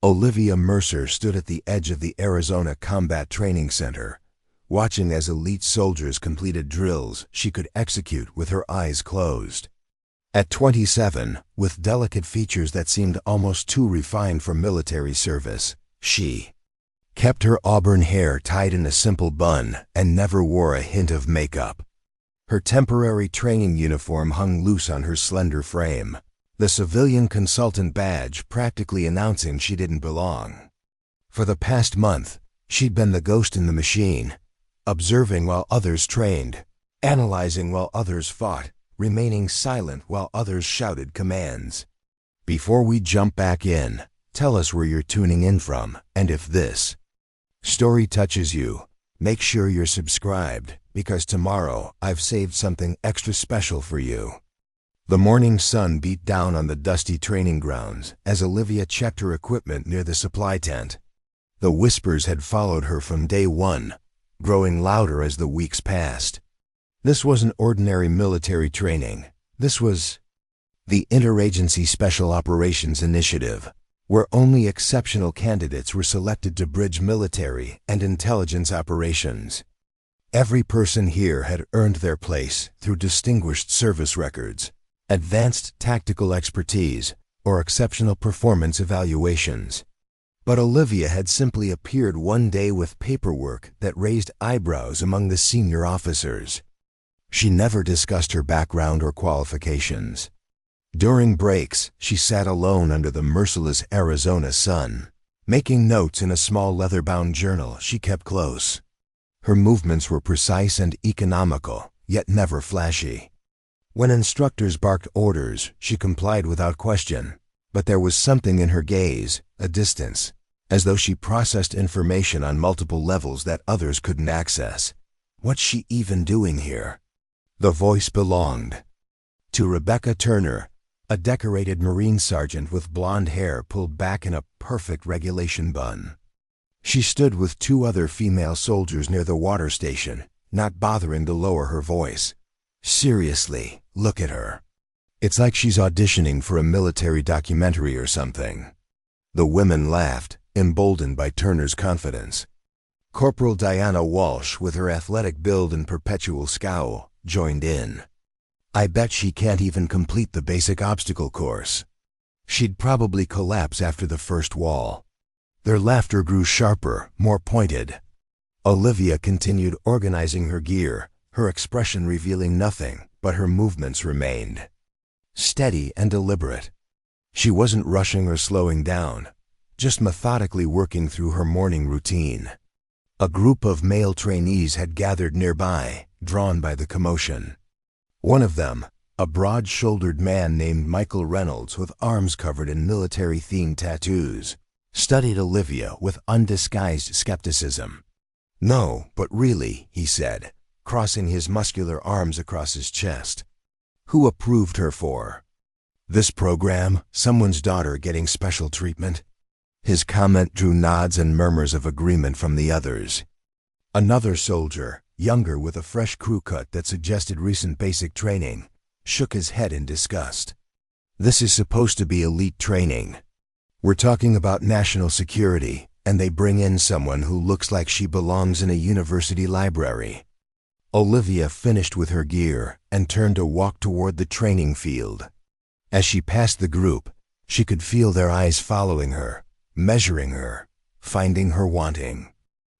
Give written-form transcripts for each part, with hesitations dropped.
Olivia Mercer stood at the edge of the Arizona Combat Training Center, watching as elite soldiers completed drills she could execute with her eyes closed. At 27, with delicate features that seemed almost too refined for military service, she kept her auburn hair tied in a simple bun and never wore a hint of makeup. Her temporary training uniform hung loose on her slender frame, the civilian consultant badge practically announcing she didn't belong. For the past month, she'd been the ghost in the machine, observing while others trained, analyzing while others fought, remaining silent while others shouted commands. Before we jump back in, tell us where you're tuning in from, and if this story touches you, make sure you're subscribed, because tomorrow I've saved something extra special for you. The morning sun beat down on the dusty training grounds as Olivia checked her equipment near the supply tent. The whispers had followed her from day one, growing louder as the weeks passed. This wasn't ordinary military training. This was the Interagency Special Operations Initiative, where only exceptional candidates were selected to bridge military and intelligence operations. Every person here had earned their place through distinguished service records, advanced tactical expertise, or exceptional performance evaluations. But Olivia had simply appeared one day with paperwork that raised eyebrows among the senior officers. She never discussed her background or qualifications. During breaks, she sat alone under the merciless Arizona sun, making notes in a small leather-bound journal she kept close. Her movements were precise and economical, yet never flashy. When instructors barked orders, she complied without question, but there was something in her gaze, a distance, as though she processed information on multiple levels that others couldn't access. What's she even doing here? The voice belonged to Rebecca Turner, a decorated Marine sergeant with blonde hair pulled back in a perfect regulation bun. She stood with two other female soldiers near the water station, not bothering to lower her voice. Seriously, look at her. It's like she's auditioning for a military documentary or something. The women laughed, emboldened by Turner's confidence. Corporal Diana Walsh, with her athletic build and perpetual scowl, joined in. I bet she can't even complete the basic obstacle course. She'd probably collapse after the first wall. Their laughter grew sharper, more pointed. Olivia continued organizing her gear, her expression revealing nothing, but her movements remained steady and deliberate. She wasn't rushing or slowing down, just methodically working through her morning routine. A group of male trainees had gathered nearby, drawn by the commotion. One of them, a broad-shouldered man named Michael Reynolds with arms covered in military-themed tattoos, studied Olivia with undisguised skepticism. "No, but really," he said, crossing his muscular arms across his chest. "Who approved her for this program? Someone's daughter getting special treatment?" His comment drew nods and murmurs of agreement from the others. Another soldier, younger with a fresh crew cut that suggested recent basic training, shook his head in disgust. "This is supposed to be elite training. We're talking about national security, and they bring in someone who looks like she belongs in a university library." Olivia finished with her gear and turned to walk toward the training field. As she passed the group, she could feel their eyes following her, measuring her, finding her wanting.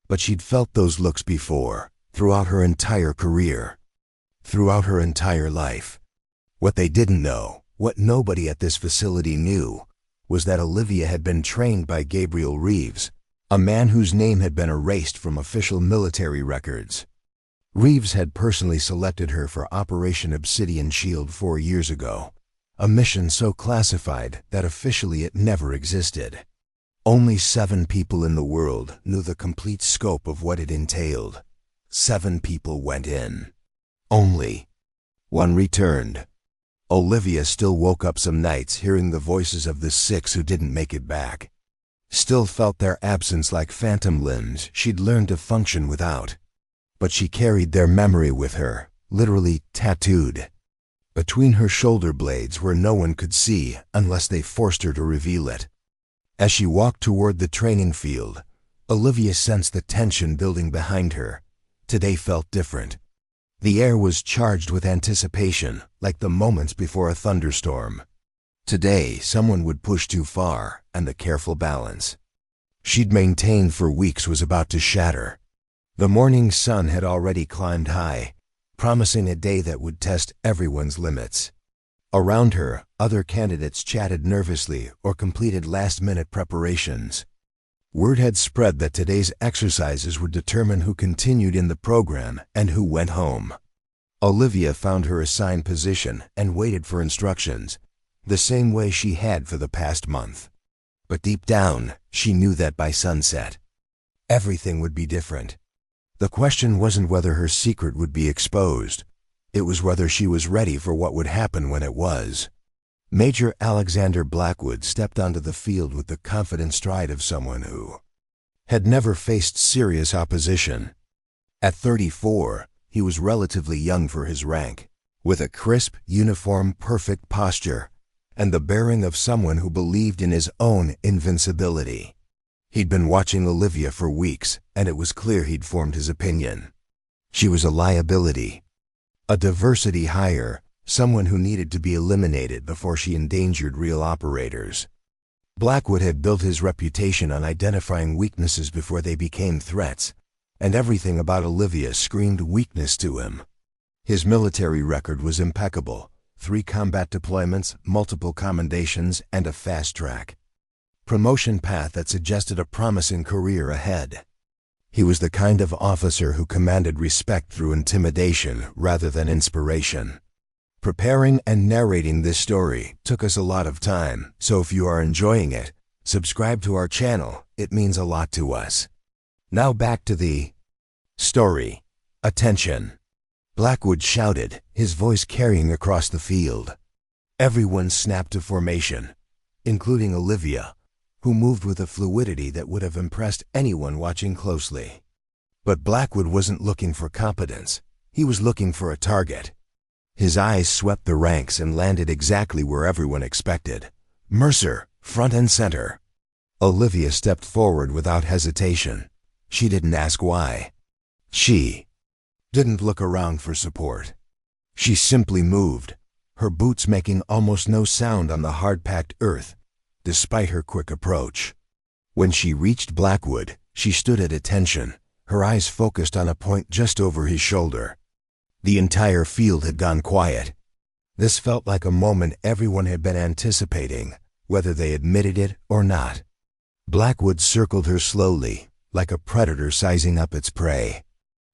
But she'd felt those looks before, throughout her entire career, throughout her entire life. What they didn't know, what nobody at this facility knew, was that Olivia had been trained by Gabriel Reeves, a man whose name had been erased from official military records. Reeves had personally selected her for Operation Obsidian Shield 4 years ago, a mission so classified that officially it never existed. Only 7 people in the world knew the complete scope of what it entailed. 7 people went in. Only 1 returned. Olivia still woke up some nights hearing the voices of the 6 who didn't make it back. Still felt their absence like phantom limbs she'd learned to function without. But she carried their memory with her, literally tattooed between her shoulder blades where no one could see unless they forced her to reveal it. As she walked toward the training field, Olivia sensed the tension building behind her. Today felt different. The air was charged with anticipation, like the moments before a thunderstorm. Today, someone would push too far, and the careful balance she'd maintained for weeks was about to shatter. The morning sun had already climbed high, promising a day that would test everyone's limits. Around her, other candidates chatted nervously or completed last-minute preparations. Word had spread that today's exercises would determine who continued in the program and who went home. Olivia found her assigned position and waited for instructions, the same way she had for the past month. But deep down, she knew that by sunset, everything would be different. The question wasn't whether her secret would be exposed. It was whether she was ready for what would happen when it was. Major Alexander Blackwood stepped onto the field with the confident stride of someone who had never faced serious opposition. At 34, he was relatively young for his rank, with a crisp, uniform, perfect posture, and the bearing of someone who believed in his own invincibility. He'd been watching Olivia for weeks, and it was clear he'd formed his opinion. She was a liability, a diversity hire, someone who needed to be eliminated before she endangered real operators. Blackwood had built his reputation on identifying weaknesses before they became threats, and everything about Olivia screamed weakness to him. His military record was impeccable: 3 combat deployments, multiple commendations, and a fast track promotion path that suggested a promising career ahead. He was the kind of officer who commanded respect through intimidation rather than inspiration. Preparing and narrating this story took us a lot of time, so if you are enjoying it, subscribe to our channel. It means a lot to us. Now back to the story. Attention! Blackwood shouted, his voice carrying across the field. Everyone snapped to formation, including Olivia, who moved with a fluidity that would have impressed anyone watching closely. But Blackwood wasn't looking for competence. He was looking for a target. His eyes swept the ranks and landed exactly where everyone expected. Mercer, front and center. Olivia stepped forward without hesitation. She didn't ask why. She didn't look around for support. She simply moved, her boots making almost no sound on the hard-packed earth, despite her quick approach. When she reached Blackwood, she stood at attention, her eyes focused on a point just over his shoulder. The entire field had gone quiet. This felt like a moment everyone had been anticipating, whether they admitted it or not. Blackwood circled her slowly, like a predator sizing up its prey.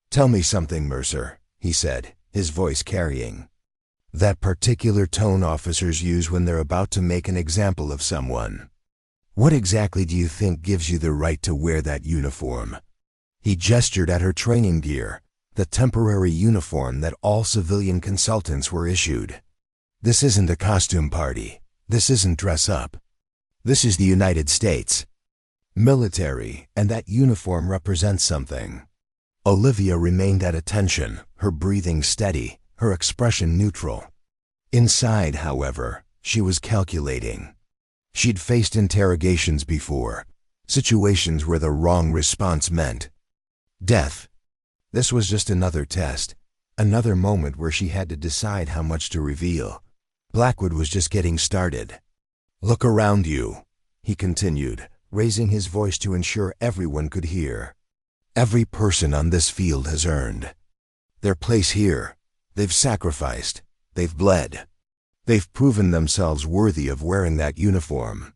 "Tell me something, Mercer," he said, his voice carrying that particular tone officers use when they're about to make an example of someone. "What exactly do you think gives you the right to wear that uniform?" He gestured at her training gear, the temporary uniform that all civilian consultants were issued. "This isn't a costume party. This isn't dress up. This is the United States military, and that uniform represents something." Olivia remained at attention, her breathing steady, her expression neutral. Inside, however, she was calculating. She'd faced interrogations before, situations where the wrong response meant death. This was just another test, another moment where she had to decide how much to reveal. Blackwood was just getting started. "Look around you," he continued, raising his voice to ensure everyone could hear. "Every person on this field has earned their place here. They've sacrificed, they've bled, they've proven themselves worthy of wearing that uniform."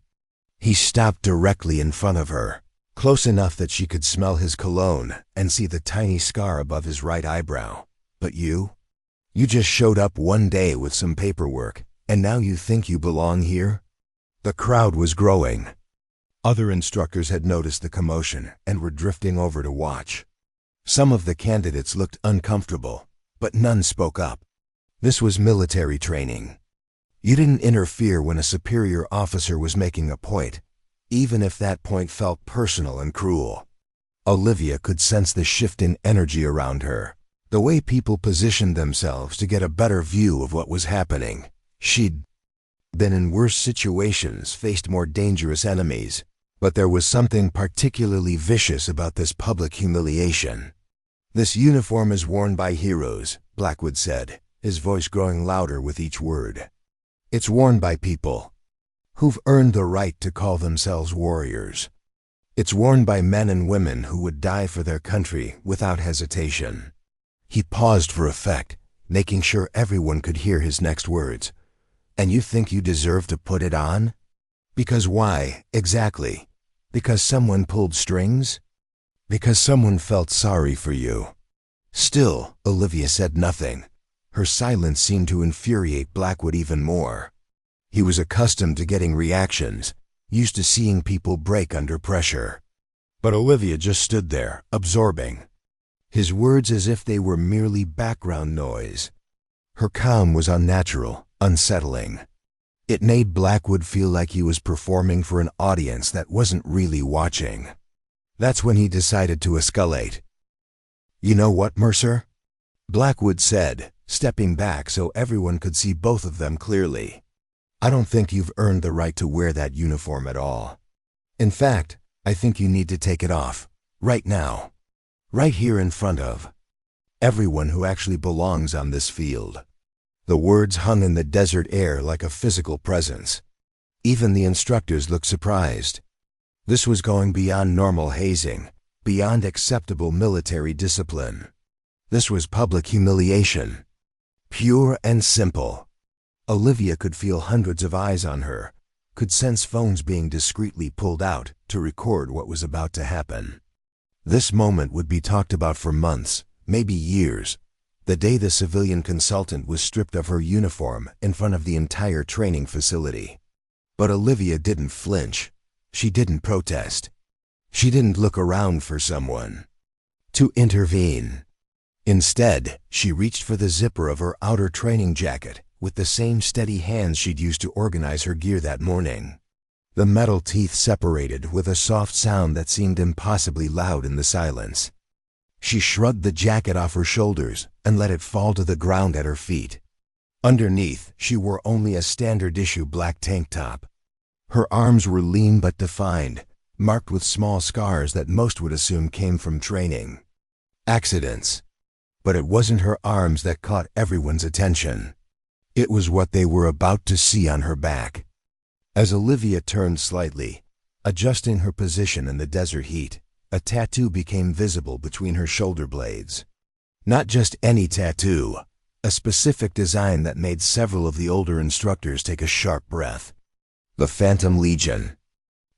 He stopped directly in front of her, close enough that she could smell his cologne and see the tiny scar above his right eyebrow. "But you just showed up one day with some paperwork, and now you think you belong here?" The crowd was growing. Other instructors had noticed the commotion and were drifting over to watch. Some of the candidates looked uncomfortable, but none spoke up. This was military training. You didn't interfere when a superior officer was making a point, even if that point felt personal and cruel. Olivia could sense the shift in energy around her, the way people positioned themselves to get a better view of what was happening. She'd been in worse situations, faced more dangerous enemies, But there was something particularly vicious about this public humiliation. "This uniform is worn by heroes," Blackwood said, his voice growing louder with each word. "It's worn by people who've earned the right to call themselves warriors. It's worn by men and women who would die for their country without hesitation." He paused for effect, making sure everyone could hear his next words. "And you think you deserve to put it on? Because why, exactly? Because someone pulled strings? Because someone felt sorry for you?" Still, Olivia said nothing. Her silence seemed to infuriate Blackwood even more. He was accustomed to getting reactions, used to seeing people break under pressure. But Olivia just stood there, absorbing his words as if they were merely background noise. Her calm was unnatural, unsettling. It made Blackwood feel like he was performing for an audience that wasn't really watching. That's when he decided to escalate. "You know what, Mercer?" Blackwood said, stepping back so everyone could see both of them clearly. "I don't think you've earned the right to wear that uniform at all. In fact, I think you need to take it off, right now. Right here in front of everyone who actually belongs on this field." The words hung in the desert air like a physical presence. Even the instructors looked surprised. This was going beyond normal hazing, beyond acceptable military discipline. This was public humiliation. Pure and simple. Olivia could feel hundreds of eyes on her, could sense phones being discreetly pulled out to record what was about to happen. This moment would be talked about for months, maybe years. The day the civilian consultant was stripped of her uniform in front of the entire training facility. But Olivia didn't flinch. She didn't protest. She didn't look around for someone to intervene. Instead, she reached for the zipper of her outer training jacket with the same steady hands she'd used to organize her gear that morning. The metal teeth separated with a soft sound that seemed impossibly loud in the silence. She shrugged the jacket off her shoulders and let it fall to the ground at her feet. Underneath, she wore only a standard-issue black tank top. Her arms were lean but defined, marked with small scars that most would assume came from training. Accidents. But it wasn't her arms that caught everyone's attention. It was what they were about to see on her back. As Olivia turned slightly, adjusting her position in the desert heat, a tattoo became visible between her shoulder blades. Not just any tattoo, a specific design that made several of the older instructors take a sharp breath. The Phantom Legion.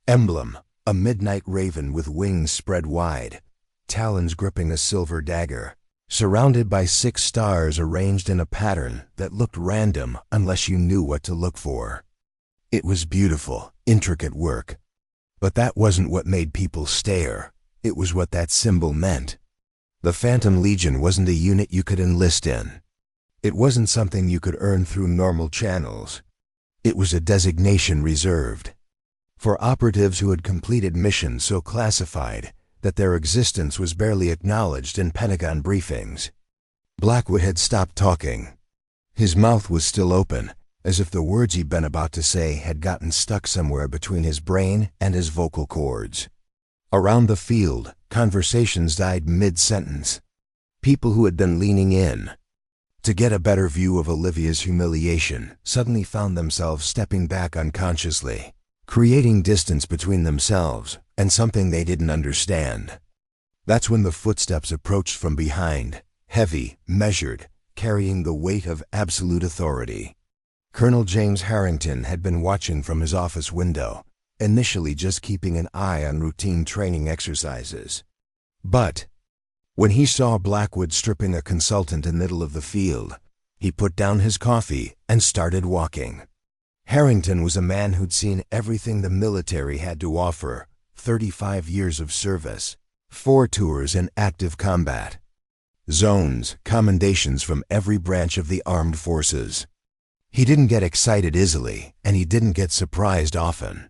Emblem, a midnight raven with wings spread wide, talons gripping a silver dagger, surrounded by 6 stars arranged in a pattern that looked random unless you knew what to look for. It was beautiful, intricate work. But that wasn't what made people stare. It was what that symbol meant. The Phantom Legion wasn't a unit you could enlist in. It wasn't something you could earn through normal channels. It was a designation reserved for operatives who had completed missions so classified that their existence was barely acknowledged in Pentagon briefings. Blackwood had stopped talking. His mouth was still open, as if the words he'd been about to say had gotten stuck somewhere between his brain and his vocal cords. Around the field, conversations died mid-sentence. People who had been leaning in to get a better view of Olivia's humiliation suddenly found themselves stepping back unconsciously, creating distance between themselves and something they didn't understand. That's when the footsteps approached from behind, heavy, measured, carrying the weight of absolute authority. Colonel James Harrington had been watching from his office window, initially just keeping an eye on routine training exercises. But when he saw Blackwood stripping a consultant in the middle of the field, he put down his coffee and started walking. Harrington was a man who'd seen everything the military had to offer: 35 years of service, 4 tours in active combat, zones, commendations from every branch of the armed forces. He didn't get excited easily, and he didn't get surprised often.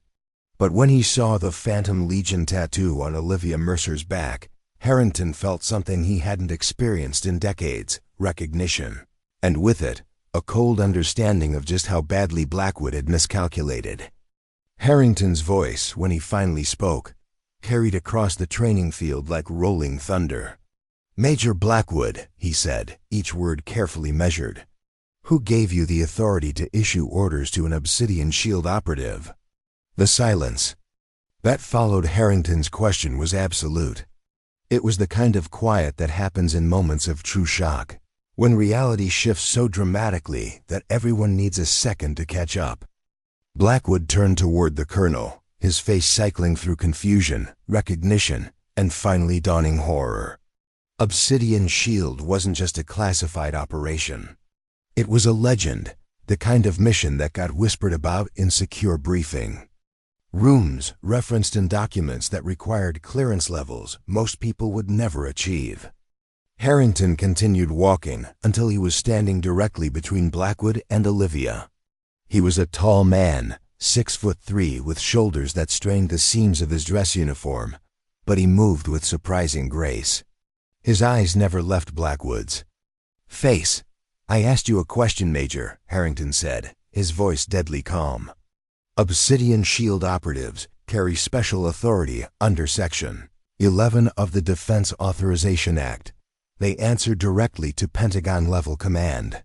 But when he saw the Phantom Legion tattoo on Olivia Mercer's back, Harrington felt something he hadn't experienced in decades: recognition. And with it, a cold understanding of just how badly Blackwood had miscalculated. Harrington's voice, when he finally spoke, carried across the training field like rolling thunder. "Major Blackwood," he said, each word carefully measured. "Who gave you the authority to issue orders to an Obsidian Shield operative?" The silence that followed Harrington's question was absolute. It was the kind of quiet that happens in moments of true shock, when reality shifts so dramatically that everyone needs a second to catch up. Blackwood turned toward the colonel, his face cycling through confusion, recognition, and finally dawning horror. Obsidian Shield wasn't just a classified operation. It was a legend, the kind of mission that got whispered about in secure briefing. Rooms referenced in documents that required clearance levels most people would never achieve. Harrington continued walking until he was standing directly between Blackwood and Olivia. He was a tall man, 6'3", with shoulders that strained the seams of his dress uniform, but he moved with surprising grace. His eyes never left Blackwood's face. "I asked you a question, Major," Harrington said, his voice deadly calm. "Obsidian Shield operatives carry special authority under Section 11 of the Defense Authorization Act. They answer directly to Pentagon-level command."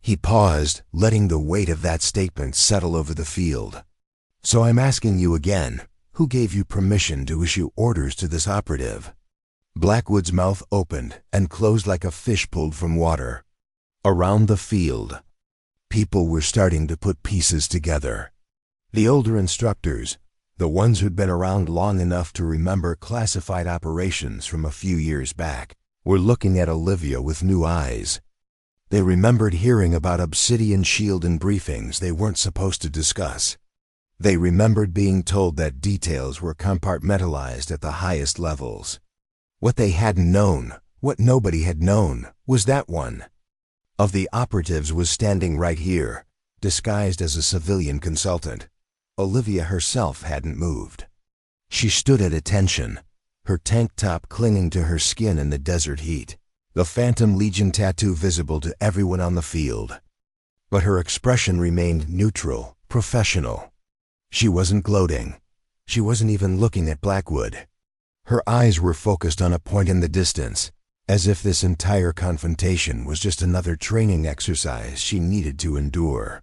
He paused, letting the weight of that statement settle over the field. "So I'm asking you again, who gave you permission to issue orders to this operative?" Blackwood's mouth opened and closed like a fish pulled from water. Around the field, people were starting to put pieces together. The older instructors, the ones who'd been around long enough to remember classified operations from a few years back, were looking at Olivia with new eyes. They remembered hearing about Obsidian Shield in briefings they weren't supposed to discuss. They remembered being told that details were compartmentalized at the highest levels. What they hadn't known, what nobody had known, was that one of the operatives was standing right here, disguised as a civilian consultant. Olivia herself hadn't moved. She stood at attention, her tank top clinging to her skin in the desert heat, the Phantom Legion tattoo visible to everyone on the field. But her expression remained neutral, professional. She wasn't gloating. She wasn't even looking at Blackwood. Her eyes were focused on a point in the distance, as if this entire confrontation was just another training exercise she needed to endure.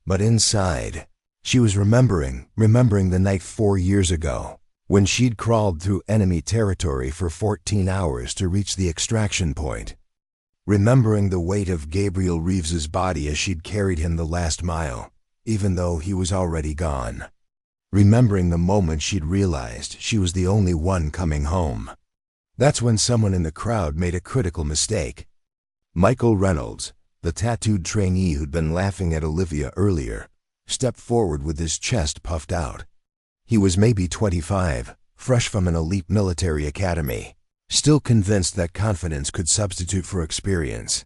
But inside, she was remembering the night 4 years ago, when she'd crawled through enemy territory for 14 hours to reach the extraction point. Remembering the weight of Gabriel Reeves's body as she'd carried him the last mile, even though he was already gone. Remembering the moment she'd realized she was the only one coming home. That's when someone in the crowd made a critical mistake. Michael Reynolds, the tattooed trainee who'd been laughing at Olivia earlier, stepped forward with his chest puffed out. He was maybe 25, fresh from an elite military academy, still convinced that confidence could substitute for experience.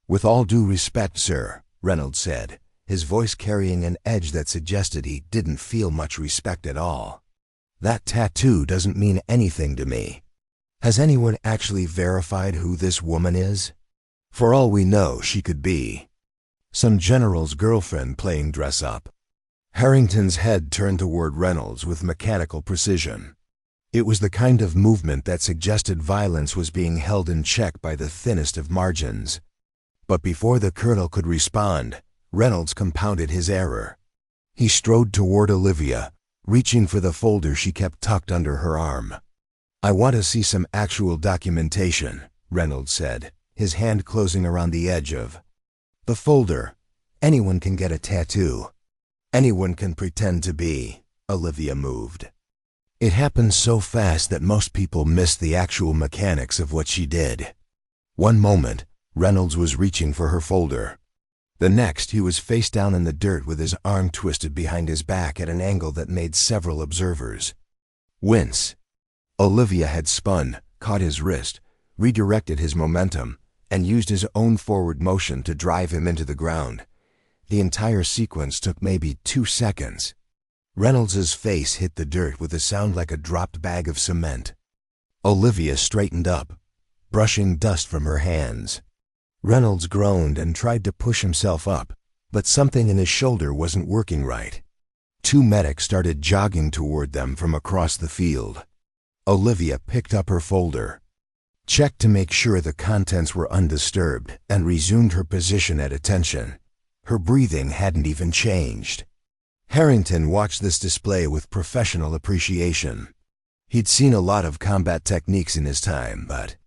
"With all due respect, sir," Reynolds said, his voice carrying an edge that suggested he didn't feel much respect at all. "That tattoo doesn't mean anything to me. Has anyone actually verified who this woman is? For all we know, she could be some general's girlfriend playing dress-up." Harrington's head turned toward Reynolds with mechanical precision. It was the kind of movement that suggested violence was being held in check by the thinnest of margins. But before the colonel could respond, Reynolds compounded his error. He strode toward Olivia, reaching for the folder she kept tucked under her arm. "I want to see some actual documentation," Reynolds said, his hand closing around the edge of the folder. "Anyone can get a tattoo. Anyone can pretend to be." Olivia moved. It happened so fast that most people missed the actual mechanics of what she did. One moment, Reynolds was reaching for her folder. The next, he was face down in the dirt with his arm twisted behind his back at an angle that made several observers wince. Olivia had spun, caught his wrist, redirected his momentum, and used his own forward motion to drive him into the ground. The entire sequence took maybe 2 seconds. Reynolds's face hit the dirt with a sound like a dropped bag of cement. Olivia straightened up, brushing dust from her hands. Reynolds groaned and tried to push himself up, but something in his shoulder wasn't working right. Two medics started jogging toward them from across the field. Olivia picked up her folder, checked to make sure the contents were undisturbed, and resumed her position at attention. Her breathing hadn't even changed. Harrington watched this display with professional appreciation. He'd seen a lot of combat techniques in his time, but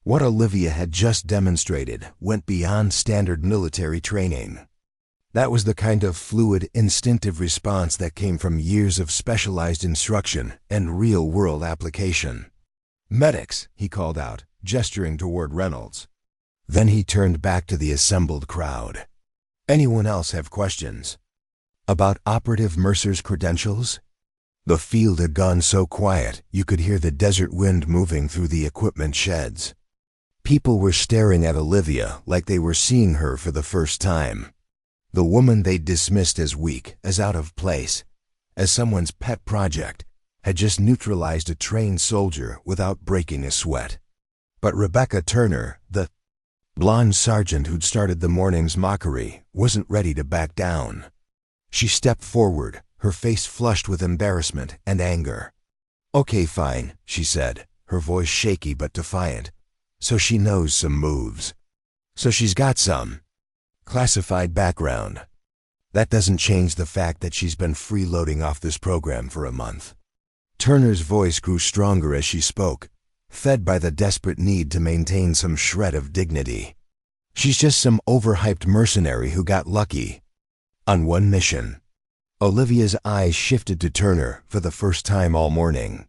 what Olivia had just demonstrated went beyond standard military training. That was the kind of fluid, instinctive response that came from years of specialized instruction and real-world application. "Medics," he called out, gesturing toward Reynolds. Then he turned back to the assembled crowd. "Anyone else have questions? About Operative Mercer's credentials?" The field had gone so quiet you could hear the desert wind moving through the equipment sheds. People were staring at Olivia like they were seeing her for the first time. The woman they'd dismissed as weak, as out of place, as someone's pet project, had just neutralized a trained soldier without breaking a sweat. But Rebecca Turner, the blonde sergeant who'd started the morning's mockery, wasn't ready to back down. She stepped forward, her face flushed with embarrassment and anger. "Okay, fine," she said, her voice shaky but defiant. "So she knows some moves. So she's got some classified background. That doesn't change the fact that she's been freeloading off this program for a month." Turner's voice grew stronger as she spoke, fed by the desperate need to maintain some shred of dignity. "She's just some overhyped mercenary who got lucky on one mission." Olivia's eyes shifted to Turner for the first time all morning.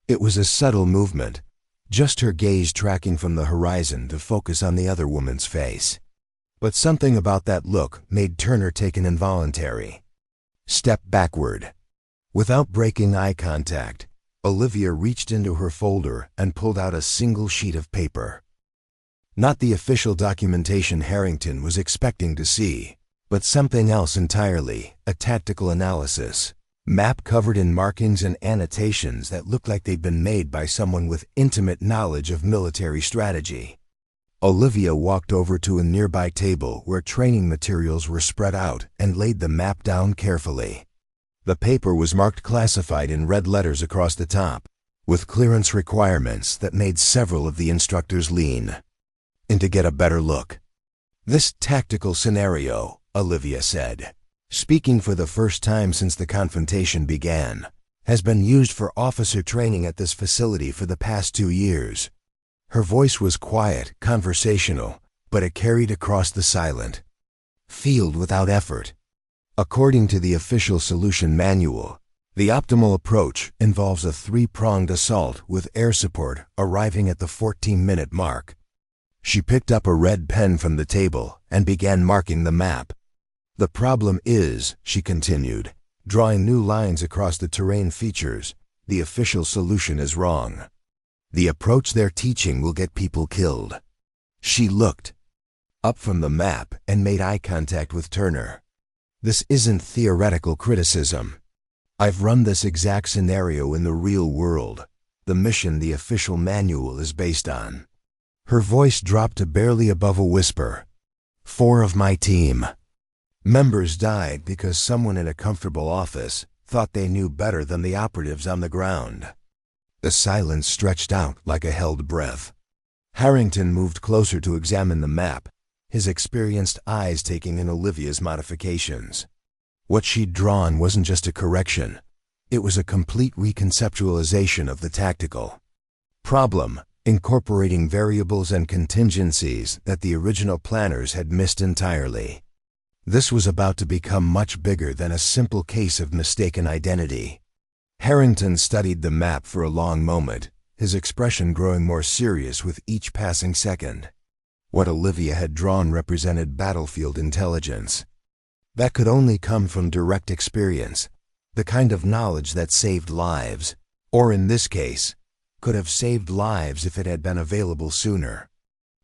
It was a subtle movement, just her gaze tracking from the horizon to focus on the other woman's face. But something about that look made Turner take an involuntary step backward. Without breaking eye contact, Olivia reached into her folder and pulled out a single sheet of paper. Not the official documentation Harrington was expecting to see, but something else entirely, a tactical analysis map covered in markings and annotations that looked like they'd been made by someone with intimate knowledge of military strategy. Olivia walked over to a nearby table where training materials were spread out and laid the map down carefully. The paper was marked classified in red letters across the top, with clearance requirements that made several of the instructors lean in to get a better look. "This tactical scenario," Olivia said, speaking for the first time since the confrontation began, "has been used for officer training at this facility for the past 2 years. Her voice was quiet, conversational, but it carried across the silent field without effort. According to the official solution manual, the optimal approach involves a 3-pronged assault with air support arriving at the 14-minute mark." She picked up a red pen from the table and began marking the map. "The problem is," she continued, drawing new lines across the terrain features, "the official solution is wrong. The approach they're teaching will get people killed." She looked up from the map and made eye contact with Turner. "This isn't theoretical criticism. I've run this exact scenario in the real world, the mission the official manual is based on." Her voice dropped to barely above a whisper. 4 of my team members died because someone in a comfortable office thought they knew better than the operatives on the ground." The silence stretched out like a held breath. Harrington moved closer to examine the map, his experienced eyes taking in Olivia's modifications. What she'd drawn wasn't just a correction. It was a complete reconceptualization of the tactical problem, incorporating variables and contingencies that the original planners had missed entirely. This was about to become much bigger than a simple case of mistaken identity. Harrington studied the map for a long moment, his expression growing more serious with each passing second. What Olivia had drawn represented battlefield intelligence. That could only come from direct experience, the kind of knowledge that saved lives, or in this case, could have saved lives if it had been available sooner.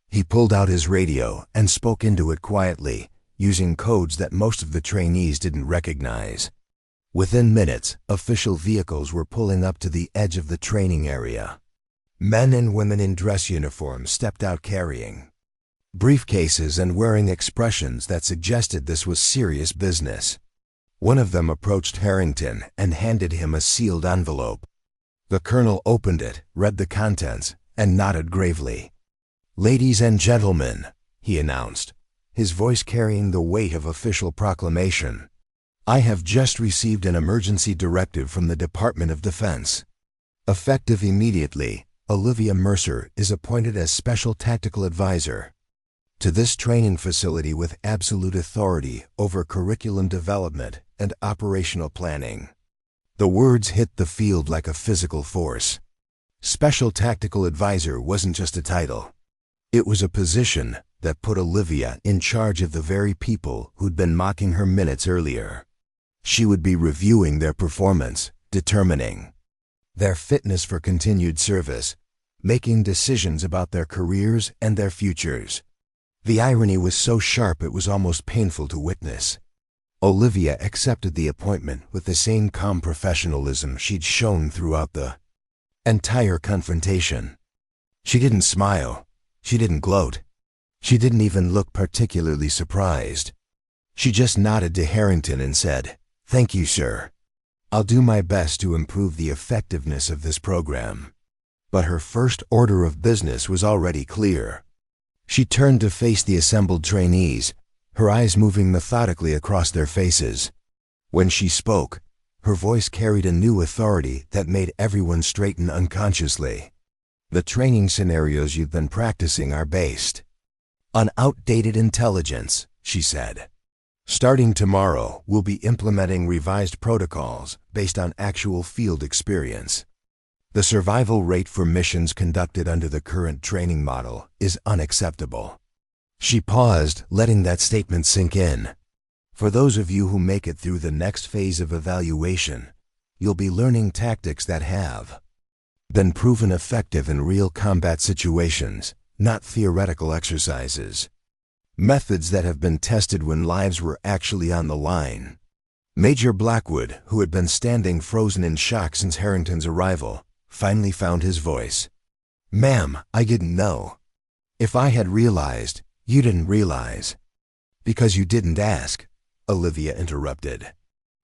He pulled out his radio and spoke into it quietly, using codes that most of the trainees didn't recognize. Within minutes, official vehicles were pulling up to the edge of the training area. Men and women in dress uniforms stepped out carrying briefcases and wearing expressions that suggested this was serious business. One of them approached Harrington and handed him a sealed envelope. The colonel opened it, read the contents, and nodded gravely. "Ladies and gentlemen," he announced, his voice carrying the weight of official proclamation, "I have just received an emergency directive from the Department of Defense. Effective immediately, Olivia Mercer is appointed as Special Tactical Advisor to this training facility with absolute authority over curriculum development and operational planning." The words hit the field like a physical force. Special Tactical Advisor wasn't just a title. It was a position that put Olivia in charge of the very people who'd been mocking her minutes earlier. She would be reviewing their performance, determining their fitness for continued service, making decisions about their careers and their futures. The irony was so sharp it was almost painful to witness. Olivia accepted the appointment with the same calm professionalism she'd shown throughout the entire confrontation. She didn't smile. She didn't gloat. She didn't even look particularly surprised. She just nodded to Harrington and said, "Thank you, sir. I'll do my best to improve the effectiveness of this program." But her first order of business was already clear. She turned to face the assembled trainees, her eyes moving methodically across their faces. When she spoke, her voice carried a new authority that made everyone straighten unconsciously. "The training scenarios you've been practicing are based on outdated intelligence," she said. "Starting tomorrow, we'll be implementing revised protocols based on actual field experience. The survival rate for missions conducted under the current training model is unacceptable." She paused, letting that statement sink in. "For those of you who make it through the next phase of evaluation, you'll be learning tactics that have been proven effective in real combat situations, not theoretical exercises. Methods that have been tested when lives were actually on the line." Major Blackwood, who had been standing frozen in shock since Harrington's arrival, finally found his voice. "Ma'am, I didn't know. If I had realized, you didn't realize." "Because you didn't ask," Olivia interrupted.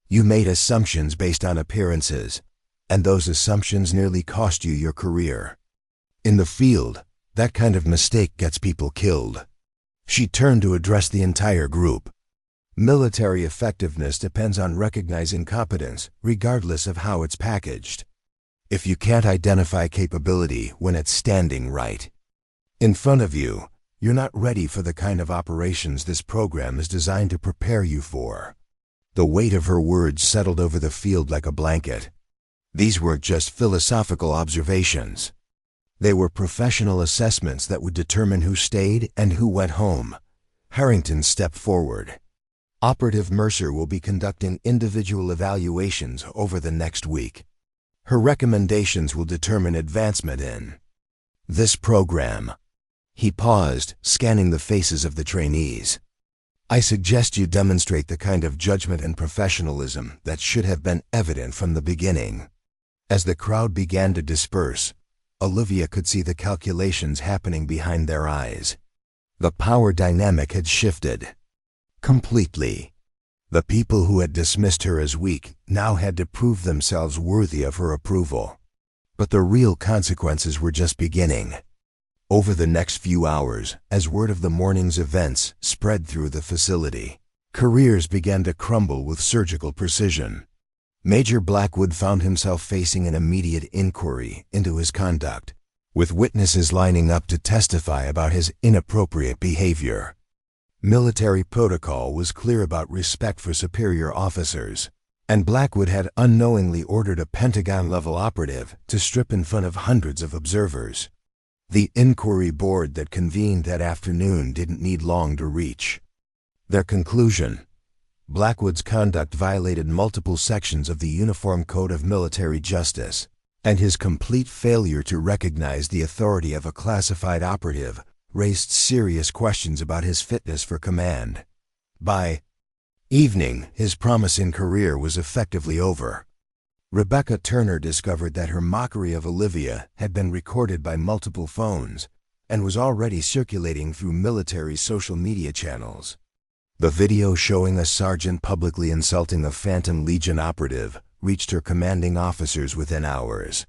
"You made assumptions based on appearances, and those assumptions nearly cost you your career. In the field, that kind of mistake gets people killed." She turned to address the entire group. "Military effectiveness depends on recognizing competence, regardless of how it's packaged. If you can't identify capability when it's standing right in front of you, you're not ready for the kind of operations this program is designed to prepare you for." The weight of her words settled over the field like a blanket. These weren't just philosophical observations. They were professional assessments that would determine who stayed and who went home. Harrington stepped forward. "Operative Mercer will be conducting individual evaluations over the next week. Her recommendations will determine advancement in this program." He paused, scanning the faces of the trainees. "I suggest you demonstrate the kind of judgment and professionalism that should have been evident from the beginning." As the crowd began to disperse, Olivia could see the calculations happening behind their eyes. The power dynamic had shifted completely. The people who had dismissed her as weak now had to prove themselves worthy of her approval. But the real consequences were just beginning. Over the next few hours, as word of the morning's events spread through the facility, careers began to crumble with surgical precision. Major Blackwood found himself facing an immediate inquiry into his conduct, with witnesses lining up to testify about his inappropriate behavior. Military protocol was clear about respect for superior officers, and Blackwood had unknowingly ordered a Pentagon-level operative to strip in front of hundreds of observers. The inquiry board that convened that afternoon didn't need long to reach their conclusion. Blackwood's conduct violated multiple sections of the Uniform Code of Military Justice, and his complete failure to recognize the authority of a classified operative raised serious questions about his fitness for command. By evening, his promising career was effectively over. Rebecca Turner discovered that her mockery of Olivia had been recorded by multiple phones and was already circulating through military social media channels. The video showing a sergeant publicly insulting a Phantom Legion operative reached her commanding officers within hours.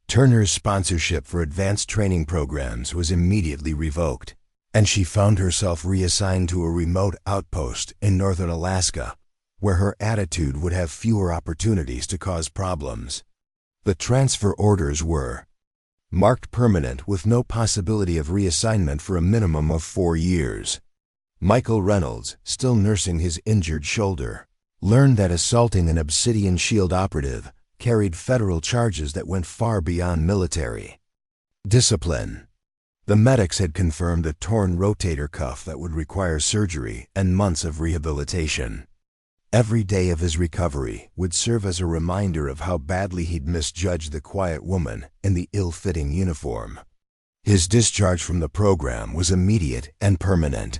Turner's sponsorship for advanced training programs was immediately revoked, and she found herself reassigned to a remote outpost in northern Alaska, where her attitude would have fewer opportunities to cause problems. The transfer orders were marked permanent with no possibility of reassignment for a minimum of 4 years. Michael Reynolds, still nursing his injured shoulder, learned that assaulting an Obsidian Shield operative carried federal charges that went far beyond military discipline. The medics had confirmed a torn rotator cuff that would require surgery and months of rehabilitation. Every day of his recovery would serve as a reminder of how badly he'd misjudged the quiet woman in the ill-fitting uniform. His discharge from the program was immediate and permanent.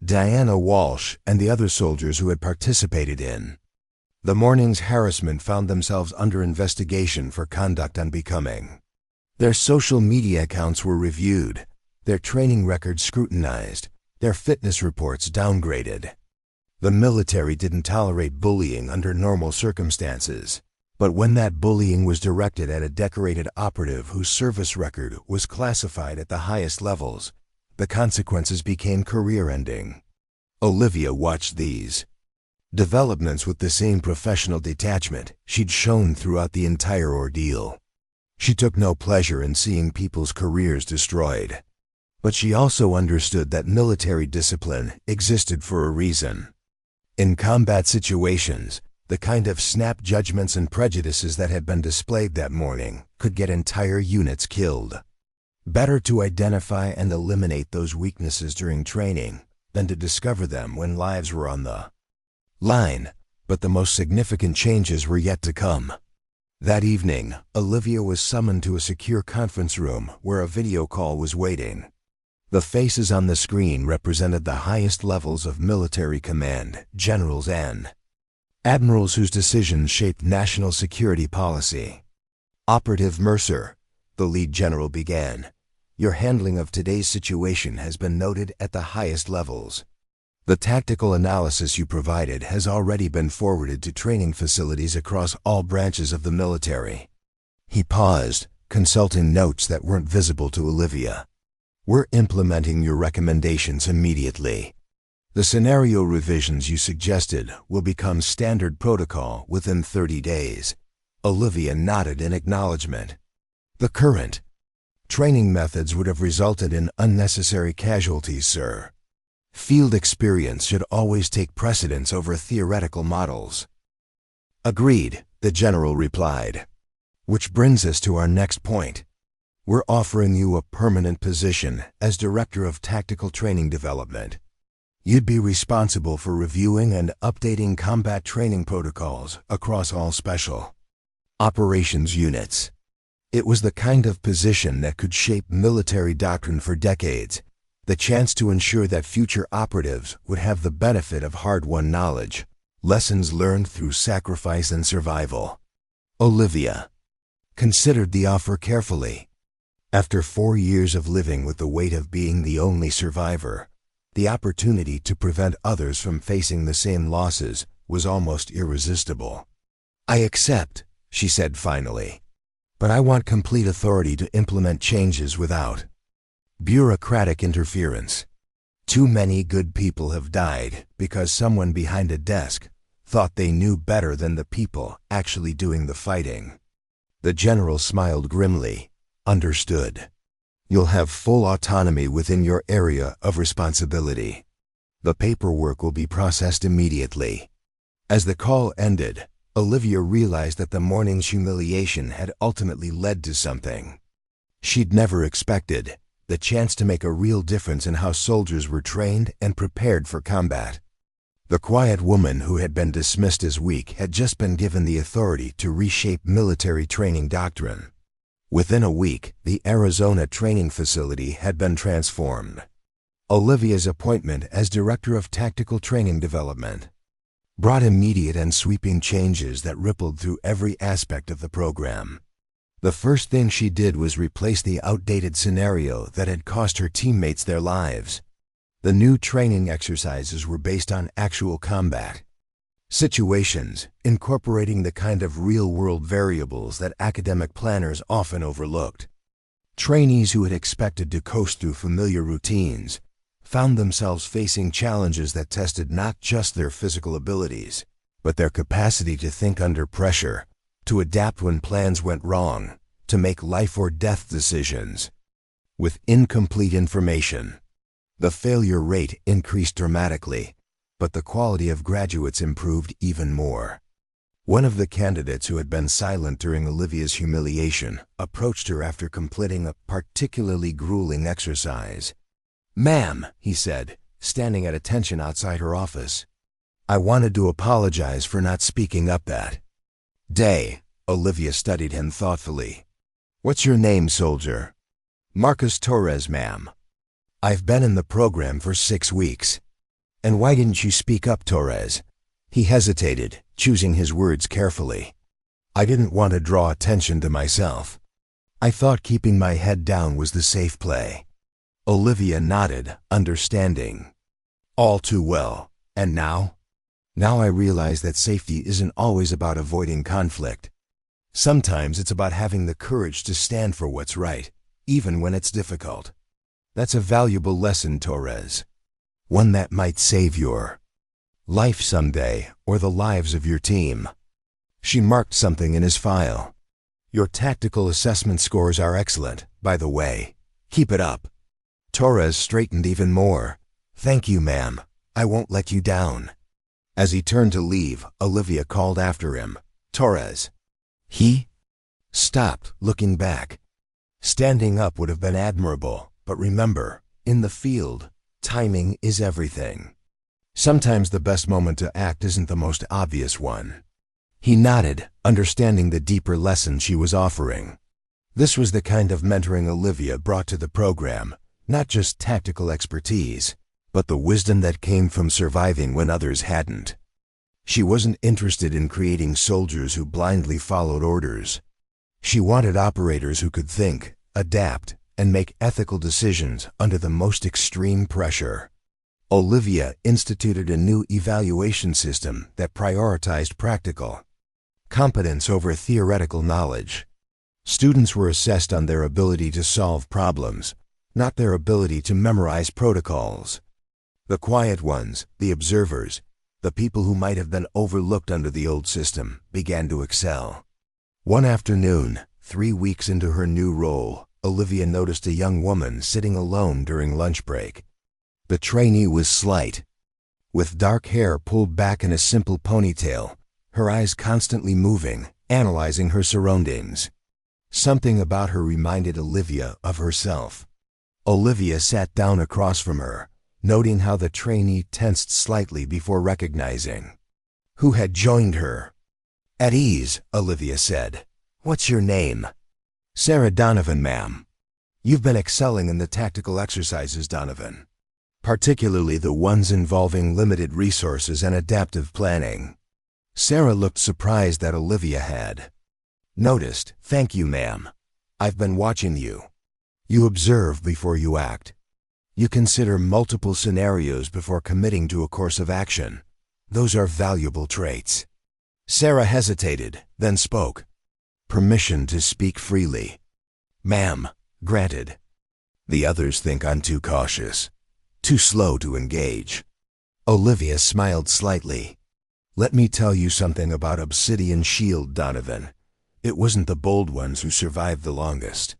Diana Walsh and the other soldiers who had participated in the morning's harassment found themselves under investigation for conduct unbecoming. Their social media accounts were reviewed, their training records scrutinized, their fitness reports downgraded. The military didn't tolerate bullying under normal circumstances, but when that bullying was directed at a decorated operative whose service record was classified at the highest levels, the consequences became career-ending. Olivia watched these developments with the same professional detachment she'd shown throughout the entire ordeal. She took no pleasure in seeing people's careers destroyed, but she also understood that military discipline existed for a reason. In combat situations, the kind of snap judgments and prejudices that had been displayed that morning could get entire units killed. Better to identify and eliminate those weaknesses during training than to discover them when lives were on the line, but the most significant changes were yet to come. That evening, Olivia was summoned to a secure conference room where a video call was waiting. The faces on the screen represented the highest levels of military command, generals and admirals whose decisions shaped national security policy. Operative Mercer, the lead general began, your handling of today's situation has been noted at the highest levels. The tactical analysis you provided has already been forwarded to training facilities across all branches of the military. He paused, consulting notes that weren't visible to Olivia. We're implementing your recommendations immediately. The scenario revisions you suggested will become standard protocol within 30 days. Olivia nodded in acknowledgement. The current training methods would have resulted in unnecessary casualties, sir. Field experience should always take precedence over theoretical models. Agreed, the general replied. Which brings us to our next point. We're offering you a permanent position as Director of Tactical Training Development. You'd be responsible for reviewing and updating combat training protocols across all special operations units. It was the kind of position that could shape military doctrine for decades, the chance to ensure that future operatives would have the benefit of hard-won knowledge, lessons learned through sacrifice and survival. Olivia considered the offer carefully. After 4 years of living with the weight of being the only survivor, the opportunity to prevent others from facing the same losses was almost irresistible. I accept, she said finally, but I want complete authority to implement changes without bureaucratic interference. Too many good people have died because someone behind a desk thought they knew better than the people actually doing the fighting. The general smiled grimly. Understood. You'll have full autonomy within your area of responsibility. The paperwork will be processed immediately. As the call ended, Olivia realized that the morning's humiliation had ultimately led to something she'd never expected, the chance to make a real difference in how soldiers were trained and prepared for combat. The quiet woman who had been dismissed as weak had just been given the authority to reshape military training doctrine. Within a week, the Arizona training facility had been transformed. Olivia's appointment as Director of Tactical Training Development brought immediate and sweeping changes that rippled through every aspect of the program. The first thing she did was replace the outdated scenario that had cost her teammates their lives. The new training exercises were based on actual combat situations, incorporating the kind of real-world variables that academic planners often overlooked. Trainees who had expected to coast through familiar routines found themselves facing challenges that tested not just their physical abilities, but their capacity to think under pressure, to adapt when plans went wrong, to make life-or-death decisions. With incomplete information, the failure rate increased dramatically, but the quality of graduates improved even more. One of the candidates who had been silent during Olivia's humiliation approached her after completing a particularly grueling exercise. "Ma'am," he said, standing at attention outside her office, "I wanted to apologize for not speaking up that day." Olivia studied him thoughtfully. "What's your name, soldier?" "Marcus Torres, ma'am." "I've been in the program for 6 weeks. And why didn't you speak up, Torres?" He hesitated, choosing his words carefully. "I didn't want to draw attention to myself. I thought keeping my head down was the safe play." Olivia nodded, understanding. "All too well. And now?" "Now I realize that safety isn't always about avoiding conflict. Sometimes it's about having the courage to stand for what's right, even when it's difficult. That's a valuable lesson, Torres. One that might save your life someday, or the lives of your team." She marked something in his file. "Your tactical assessment scores are excellent, by the way. Keep it up." Torres straightened even more. "Thank you, ma'am. I won't let you down." As he turned to leave, Olivia called after him, "Torres." He stopped, looking back. Standing up would have been admirable, but remember, in the field, timing is everything. Sometimes the best moment to act isn't the most obvious one. He nodded, understanding the deeper lesson she was offering. This was the kind of mentoring Olivia brought to the program, not just tactical expertise, but the wisdom that came from surviving when others hadn't. She wasn't interested in creating soldiers who blindly followed orders. She wanted operators who could think, adapt, and make ethical decisions under the most extreme pressure. Olivia instituted a new evaluation system that prioritized practical competence over theoretical knowledge. Students were assessed on their ability to solve problems, not their ability to memorize protocols. The quiet ones, the observers, the people who might have been overlooked under the old system, began to excel. One afternoon, 3 weeks into her new role, Olivia noticed a young woman sitting alone during lunch break. The trainee was slight, with dark hair pulled back in a simple ponytail, her eyes constantly moving, analyzing her surroundings. Something about her reminded Olivia of herself. Olivia sat down across from her, noting how the trainee tensed slightly before recognizing who had joined her. "At ease," Olivia said. "What's your name?" "Sarah Donovan, ma'am." "You've been excelling in the tactical exercises, Donovan, particularly the ones involving limited resources and adaptive planning." Sarah looked surprised that Olivia had noticed. "Thank you, ma'am. I've been watching you. You observe before you act. You consider multiple scenarios before committing to a course of action. Those are valuable traits." Sarah hesitated, then spoke. "Permission to speak freely." "Ma'am, granted." "The others think I'm too cautious, too slow to engage." Olivia smiled slightly. "Let me tell you something about Obsidian Shield, Donovan. It wasn't the bold ones who survived the longest.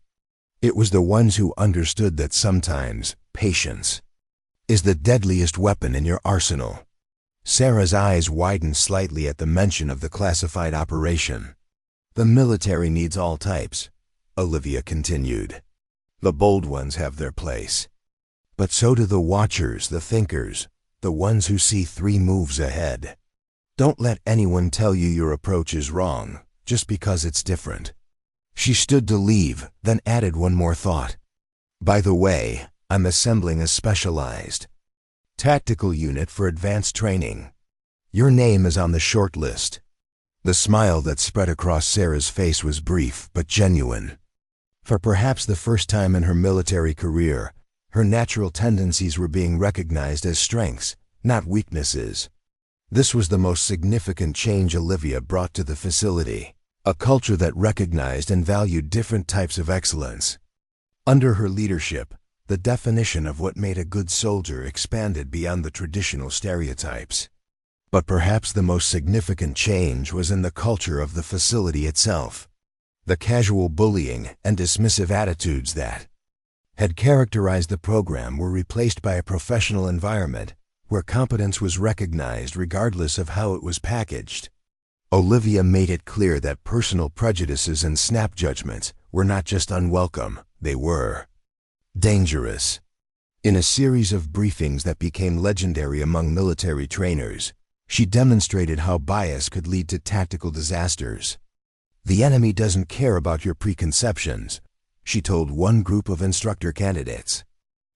It was the ones who understood that sometimes patience is the deadliest weapon in your arsenal." Sarah's eyes widened slightly at the mention of the classified operation. "The military needs all types," Olivia continued. "The bold ones have their place. But so do the watchers, the thinkers, the ones who see 3 moves ahead. Don't let anyone tell you your approach is wrong, just because it's different." She stood to leave, then added one more thought. "By the way, I'm assembling a specialized tactical unit for advanced training. Your name is on the short list." The smile that spread across Sarah's face was brief but genuine. For perhaps the first time in her military career, Her natural tendencies were being recognized as strengths, not weaknesses. This was the most significant change Olivia brought to the facility, a culture that recognized and valued different types of excellence. Under her leadership, the definition of what made a good soldier expanded beyond the traditional stereotypes. But perhaps the most significant change was in the culture of the facility itself. The casual bullying and dismissive attitudes that had characterized the program were replaced by a professional environment where competence was recognized regardless of how it was packaged. Olivia made it clear that personal prejudices and snap judgments were not just unwelcome, they were dangerous. In a series of briefings that became legendary among military trainers, she demonstrated how bias could lead to tactical disasters. "The enemy doesn't care about your preconceptions," she told one group of instructor candidates.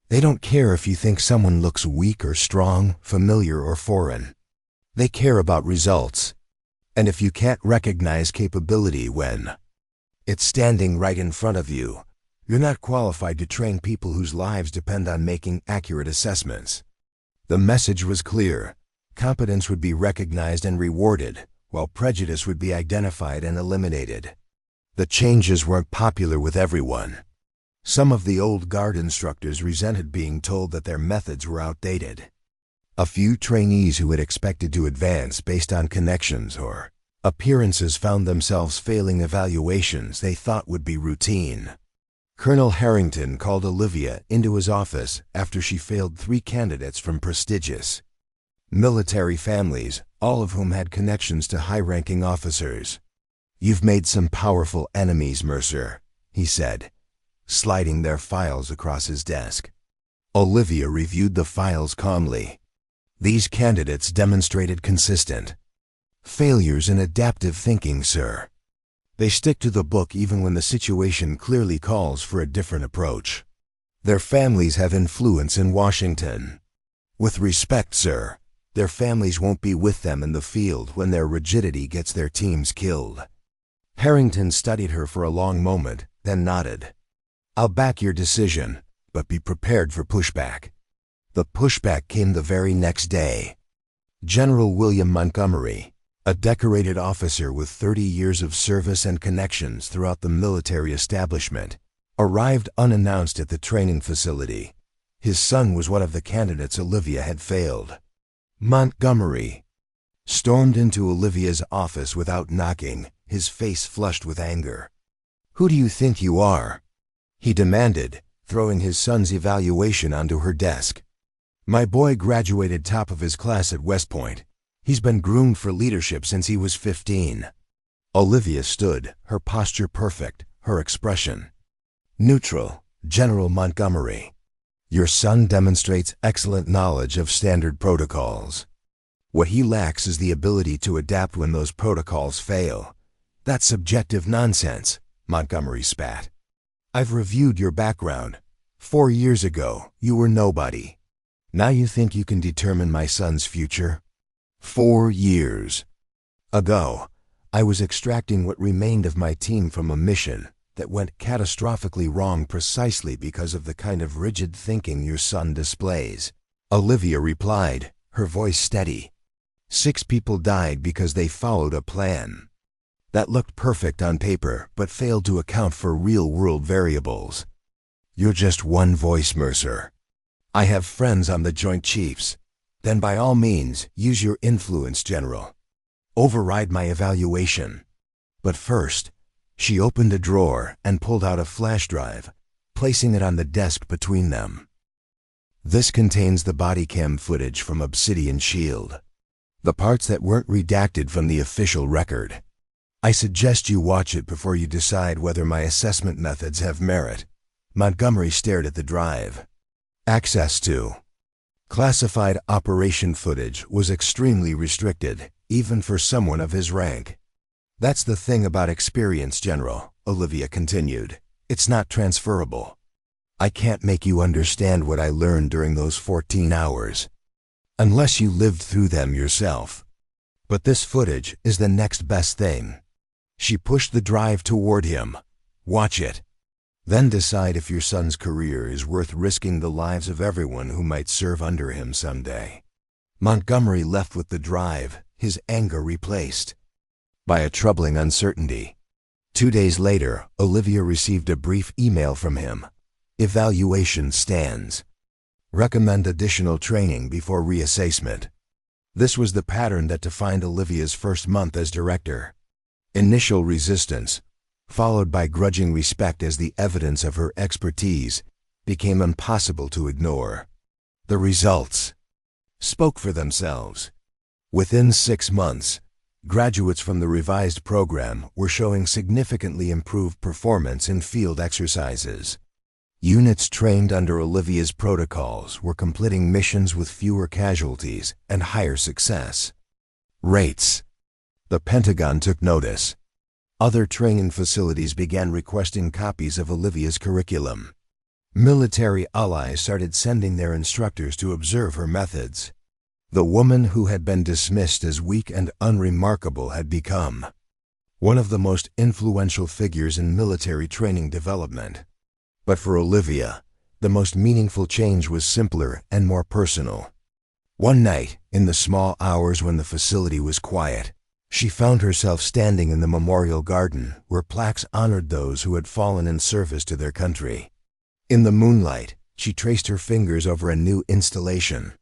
"They don't care if you think someone looks weak or strong, familiar or foreign. They care about results. And if you can't recognize capability when it's standing right in front of you, you're not qualified to train people whose lives depend on making accurate assessments." The message was clear. Competence would be recognized and rewarded, while prejudice would be identified and eliminated. The changes weren't popular with everyone. Some of the old guard instructors resented being told that their methods were outdated. A few trainees who had expected to advance based on connections or appearances found themselves failing evaluations they thought would be routine. Colonel Harrington called Olivia into his office after she failed 3 candidates from prestigious military families, all of whom had connections to high-ranking officers. "You've made some powerful enemies, Mercer," he said, sliding their files across his desk. Olivia reviewed the files calmly. "These candidates demonstrated consistent failures in adaptive thinking, sir. They stick to the book even when the situation clearly calls for a different approach. Their families have influence in Washington. With respect, sir, their families won't be with them in the field when their rigidity gets their teams killed." Harrington studied her for a long moment, then nodded. "I'll back your decision, but be prepared for pushback." The pushback came the very next day. General William Montgomery, a decorated officer with 30 years of service and connections throughout the military establishment, arrived unannounced at the training facility. His son was one of the candidates Olivia had failed. Montgomery stormed into Olivia's office without knocking, his face flushed with anger. "Who do you think you are?" he demanded, throwing his son's evaluation onto her desk. "My boy graduated top of his class at West Point. He's been groomed for leadership since he was 15. Olivia stood, her posture perfect, her expression neutral. "General Montgomery, your son demonstrates excellent knowledge of standard protocols. What he lacks is the ability to adapt when those protocols fail. That's subjective nonsense," Montgomery spat. "I've reviewed your background. 4 years ago, you were nobody. Now you think you can determine my son's future? 4 years ago, I was extracting what remained of my team from a mission that went catastrophically wrong precisely because of the kind of rigid thinking your son displays." Olivia replied, her voice steady. 6 people died because they followed a plan that looked perfect on paper but failed to account for real-world variables. "You're just one voice, Mercer. I have friends on the Joint Chiefs. Then by all means, use your influence, General. Override my evaluation. But first," she opened a drawer and pulled out a flash drive, placing it on the desk between them. "This contains the body cam footage from Obsidian Shield. The parts that weren't redacted from the official record. I suggest you watch it before you decide whether my assessment methods have merit." Montgomery stared at the drive. Access to classified operation footage was extremely restricted, even for someone of his rank. "That's the thing about experience, General," Olivia continued. "It's not transferable. I can't make you understand what I learned during those 14 hours, unless you lived through them yourself. But this footage is the next best thing." She pushed the drive toward him. "Watch it. Then decide if your son's career is worth risking the lives of everyone who might serve under him someday. Montgomery left with the drive, his anger replaced by a troubling uncertainty. 2 days later, Olivia received a brief email from him. Evaluation stands. Recommend additional training before reassessment. This was the pattern that defined Olivia's first month as director. Initial resistance, followed by grudging respect as the evidence of her expertise, became impossible to ignore. The results spoke for themselves. Within 6 months, graduates from the revised program were showing significantly improved performance in field exercises. Units trained under Olivia's protocols were completing missions with fewer casualties and higher success rates. The Pentagon took notice. Other training facilities began requesting copies of Olivia's curriculum. Military allies started sending their instructors to observe her methods. The woman who had been dismissed as weak and unremarkable had become one of the most influential figures in military training development. But for Olivia, the most meaningful change was simpler and more personal. One night, in the small hours when the facility was quiet, she found herself standing in the memorial garden where plaques honored those who had fallen in service to their country. In the moonlight, she traced her fingers over a new installation.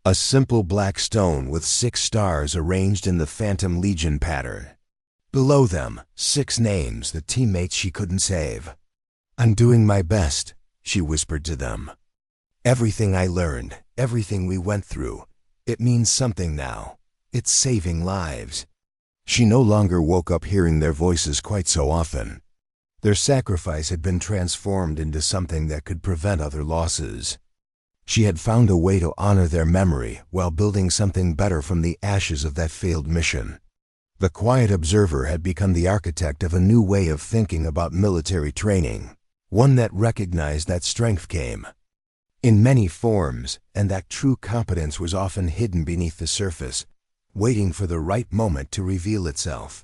A simple black stone with 6 stars arranged in the Phantom Legion pattern. Below them, 6 names, the teammates she couldn't save. "I'm doing my best," she whispered to them. "Everything I learned, everything we went through, it means something now. It's saving lives." She no longer woke up hearing their voices quite so often. Their sacrifice had been transformed into something that could prevent other losses. She had found a way to honor their memory while building something better from the ashes of that failed mission. The quiet observer had become the architect of a new way of thinking about military training, one that recognized that strength came in many forms and that true competence was often hidden beneath the surface, waiting for the right moment to reveal itself.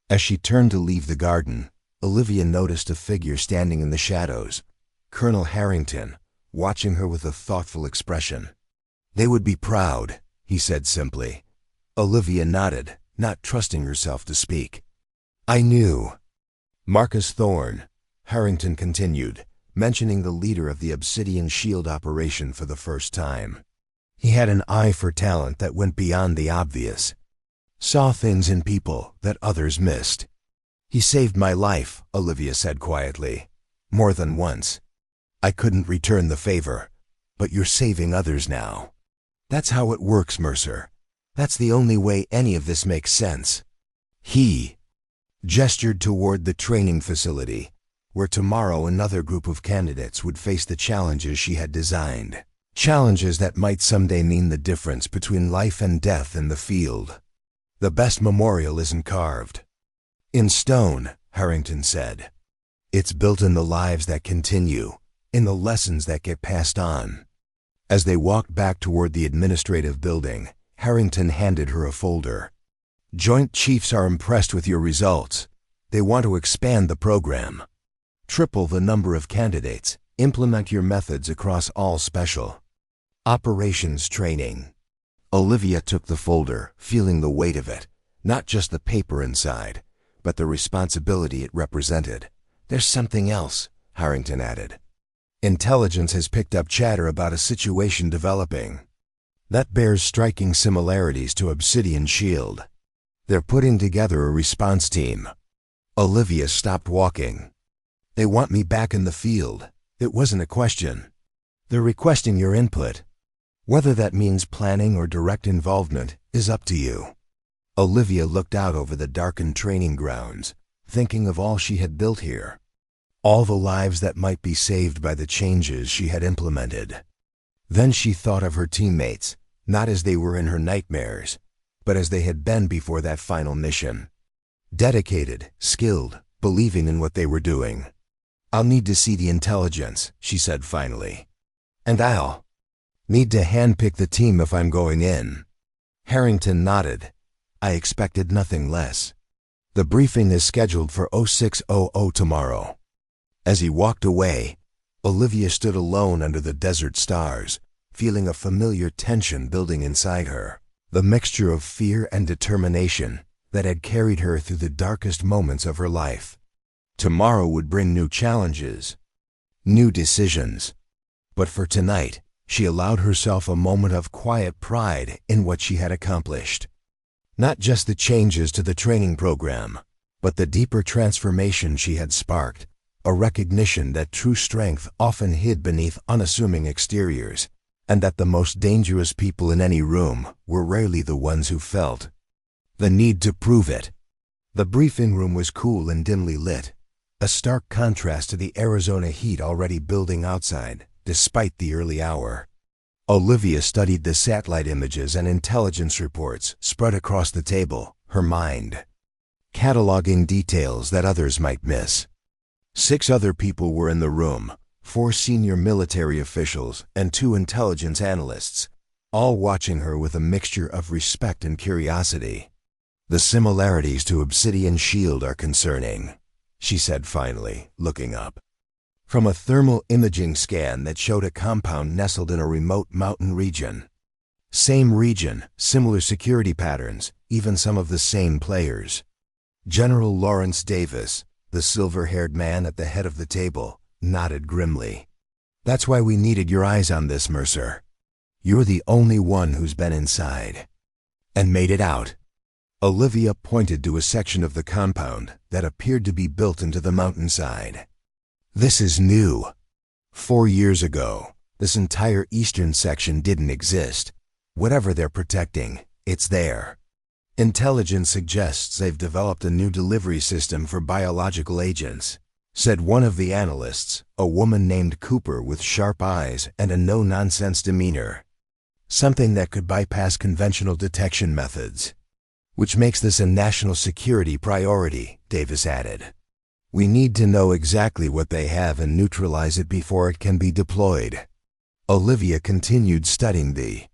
As she turned to leave the garden, Olivia noticed a figure standing in the shadows, Colonel Harrington, watching her with a thoughtful expression. "They would be proud," he said simply. Olivia nodded, not trusting herself to speak. "I knew." Marcus Thorne, Harrington continued, mentioning the leader of the Obsidian Shield operation for the first time. He had an eye for talent that went beyond the obvious, saw things in people that others missed. "He saved my life," Olivia said quietly, "more than once. I couldn't return the favor, but you're saving others now. That's how it works, Mercer. That's the only way any of this makes sense." He gestured toward the training facility, where tomorrow another group of candidates would face the challenges she had designed. Challenges that might someday mean the difference between life and death in the field. "The best memorial isn't carved in stone," Harrington said. "It's built in the lives that continue, in the lessons that get passed on." As they walked back toward the administrative building, Harrington handed her a folder. "Joint Chiefs are impressed with your results. They want to expand the program. Triple the number of candidates. Implement your methods across all special operations training." Olivia took the folder, feeling the weight of it, not just the paper inside, but the responsibility it represented. "There's something else," Harrington added. "Intelligence has picked up chatter about a situation developing that bears striking similarities to Obsidian Shield. They're putting together a response team." Olivia stopped walking. "They want me back in the field. It wasn't a question. They're requesting your input. Whether that means planning or direct involvement is up to you." Olivia looked out over the darkened training grounds, thinking of all she had built here. All the lives that might be saved by the changes she had implemented. Then she thought of her teammates, not as they were in her nightmares, but as they had been before that final mission. Dedicated, skilled, believing in what they were doing. "I'll need to see the intelligence," she said finally. "And I'll need to handpick the team if I'm going in." Harrington nodded. "I expected nothing less. The briefing is scheduled for 0600 tomorrow." As he walked away, Olivia stood alone under the desert stars, feeling a familiar tension building inside her, the mixture of fear and determination that had carried her through the darkest moments of her life. Tomorrow would bring new challenges, new decisions. But for tonight, she allowed herself a moment of quiet pride in what she had accomplished. Not just the changes to the training program, but the deeper transformation she had sparked, a recognition that true strength often hid beneath unassuming exteriors, and that the most dangerous people in any room were rarely the ones who felt the need to prove it. The briefing room was cool and dimly lit, a stark contrast to the Arizona heat already building outside, despite the early hour. Olivia studied the satellite images and intelligence reports spread across the table, her mind cataloging details that others might miss. 6 other people were in the room, 4 senior military officials and 2 intelligence analysts, all watching her with a mixture of respect and curiosity. "The similarities to Obsidian Shield are concerning," she said finally, looking up from a thermal imaging scan that showed a compound nestled in a remote mountain region. Same region, similar security patterns, even some of the same players. General Lawrence Davis, the silver-haired man at the head of the table, nodded grimly. "That's why we needed your eyes on this, Mercer. You're the only one who's been inside and made it out." Olivia pointed to a section of the compound that appeared to be built into the mountainside. "This is new. 4 years ago, this entire eastern section didn't exist. Whatever they're protecting, it's there. Intelligence suggests they've developed a new delivery system for biological agents," said one of the analysts, a woman named Cooper with sharp eyes and a no-nonsense demeanor. "Something that could bypass conventional detection methods. Which makes this a national security priority," Davis added. "We need to know exactly what they have and neutralize it before it can be deployed." Olivia continued studying the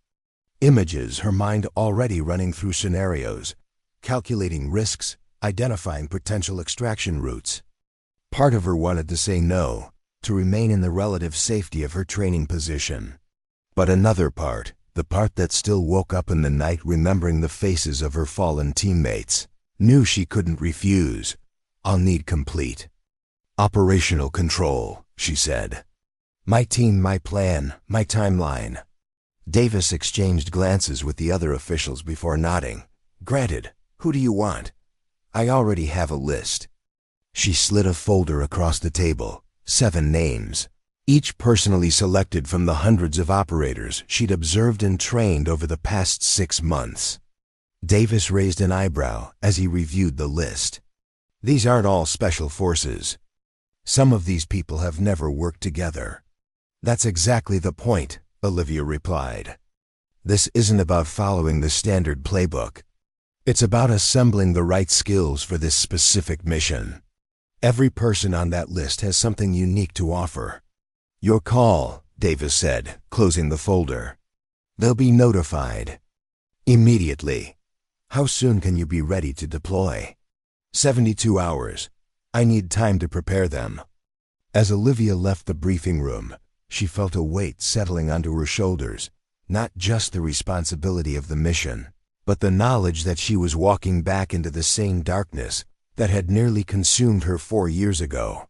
images, her mind already running through scenarios, calculating risks, identifying potential extraction routes. Part of her wanted to say no, to remain in the relative safety of her training position. But another part, the part that still woke up in the night remembering the faces of her fallen teammates, knew she couldn't refuse. "I'll need complete operational control," she said. "My team, my plan, my timeline." Davis exchanged glances with the other officials before nodding. "Granted. Who do you want?" "I already have a list." She slid a folder across the table, 7 names, each personally selected from the hundreds of operators she'd observed and trained over the past 6 months. Davis raised an eyebrow as he reviewed the list. "These aren't all special forces. Some of these people have never worked together." "That's exactly the point," Olivia replied. "This isn't about following the standard playbook. It's about assembling the right skills for this specific mission. Every person on that list has something unique to offer." "Your call," Davis said, closing the folder. "They'll be notified immediately. How soon can you be ready to deploy?" 72 hours. I need time to prepare them." As Olivia left the briefing room, she felt a weight settling onto her shoulders, not just the responsibility of the mission, but the knowledge that she was walking back into the same darkness that had nearly consumed her 4 years ago.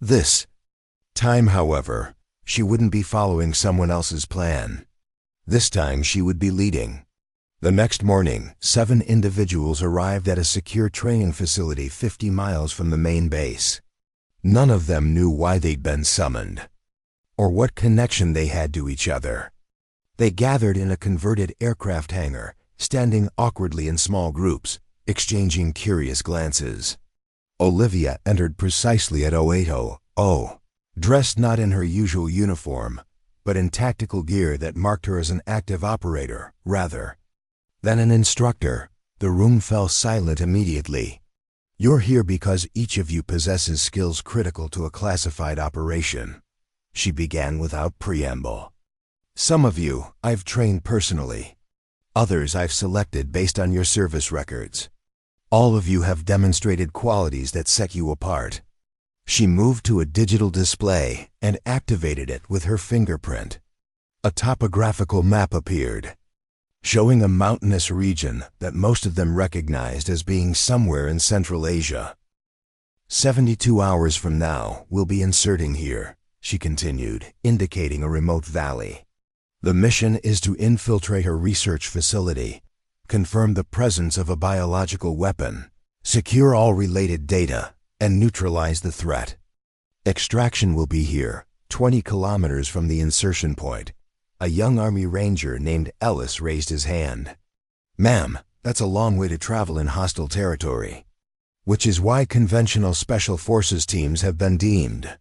This time, however, she wouldn't be following someone else's plan. This time she would be leading. The next morning, 7 individuals arrived at a secure training facility 50 miles from the main base. None of them knew why they'd been summoned, or what connection they had to each other. They gathered in a converted aircraft hangar, standing awkwardly in small groups, exchanging curious glances. Olivia entered precisely at 0800, dressed not in her usual uniform, but in tactical gear that marked her as an active operator, rather than an instructor. The room fell silent immediately. "You're here because each of you possesses skills critical to a classified operation," she began without preamble. "Some of you I've trained personally. Others I've selected based on your service records. All of you have demonstrated qualities that set you apart. She moved to a digital display and activated it with her fingerprint. A topographical map appeared, showing a mountainous region that most of them recognized as being somewhere in Central Asia. 72 hours from now, we'll be inserting here, she continued, indicating a remote valley. The mission is to infiltrate a research facility, confirm the presence of a biological weapon, secure all related data, and neutralize the threat. Extraction will be here, 20 kilometers from the insertion point. A young Army Ranger named Ellis raised his hand. Ma'am, that's a long way to travel in hostile territory. Which is why conventional Special Forces teams have been deemed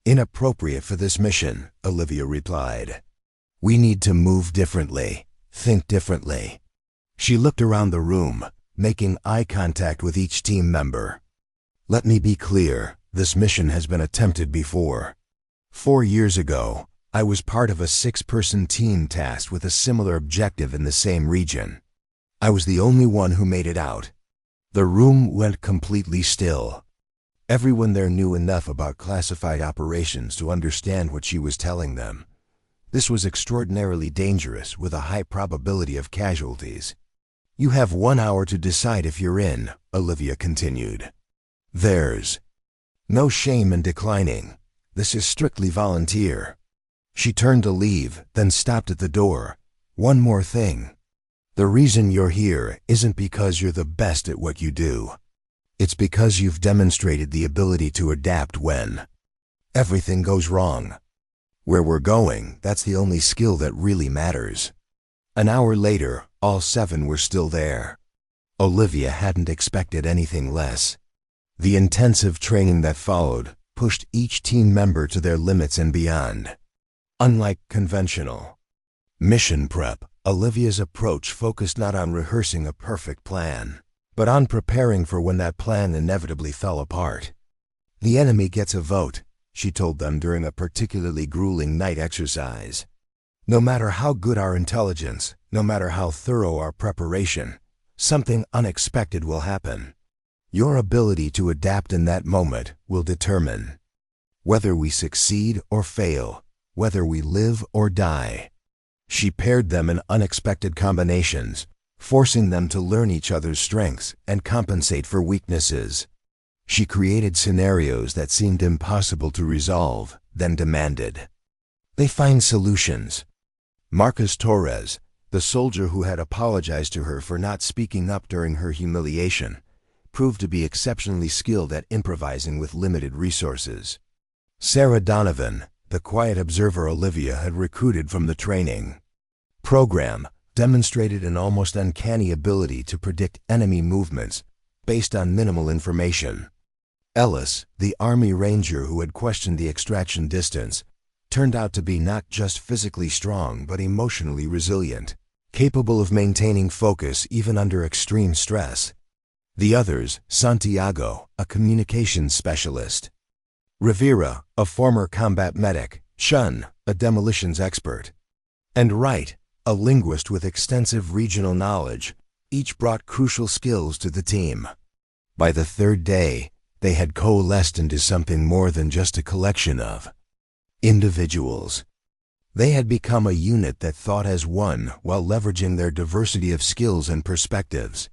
inappropriate for this mission, Olivia replied. We need to move differently, think differently. She looked around the room, making eye contact with each team member. Let me be clear, this mission has been attempted before. 4 years ago, I was part of a 6-person team tasked with a similar objective in the same region. I was the only one who made it out. The room went completely still. Everyone there knew enough about classified operations to understand what she was telling them. This was extraordinarily dangerous with a high probability of casualties. You have 1 hour to decide if you're in, Olivia continued. There's no shame in declining. This is strictly volunteer. She turned to leave, then stopped at the door. One more thing. The reason you're here isn't because you're the best at what you do. It's because you've demonstrated the ability to adapt when everything goes wrong. Where we're going, that's the only skill that really matters. An hour later, all 7 were still there. Olivia hadn't expected anything less. The intensive training that followed pushed each team member to their limits and beyond. Unlike conventional mission prep, Olivia's approach focused not on rehearsing a perfect plan, but on preparing for when that plan inevitably fell apart. The enemy gets a vote, she told them during a particularly grueling night exercise. No matter how good our intelligence, no matter how thorough our preparation, something unexpected will happen. Your ability to adapt in that moment will determine whether we succeed or fail, whether we live or die. She paired them in unexpected combinations, forcing them to learn each other's strengths and compensate for weaknesses. She created scenarios that seemed impossible to resolve, then demanded they find solutions. Marcus Torres, the soldier who had apologized to her for not speaking up during her humiliation, proved to be exceptionally skilled at improvising with limited resources. Sarah Donovan, the quiet observer Olivia had recruited from the training program, demonstrated an almost uncanny ability to predict enemy movements based on minimal information. Ellis, the Army Ranger who had questioned the extraction distance, turned out to be not just physically strong but emotionally resilient, capable of maintaining focus even under extreme stress. The others, Santiago, a communications specialist, Rivera, a former combat medic, Shun, a demolitions expert, and Wright, a linguist with extensive regional knowledge, each brought crucial skills to the team. By the 3rd day, they had coalesced into something more than just a collection of individuals. They had become a unit that thought as one while leveraging their diversity of skills and perspectives.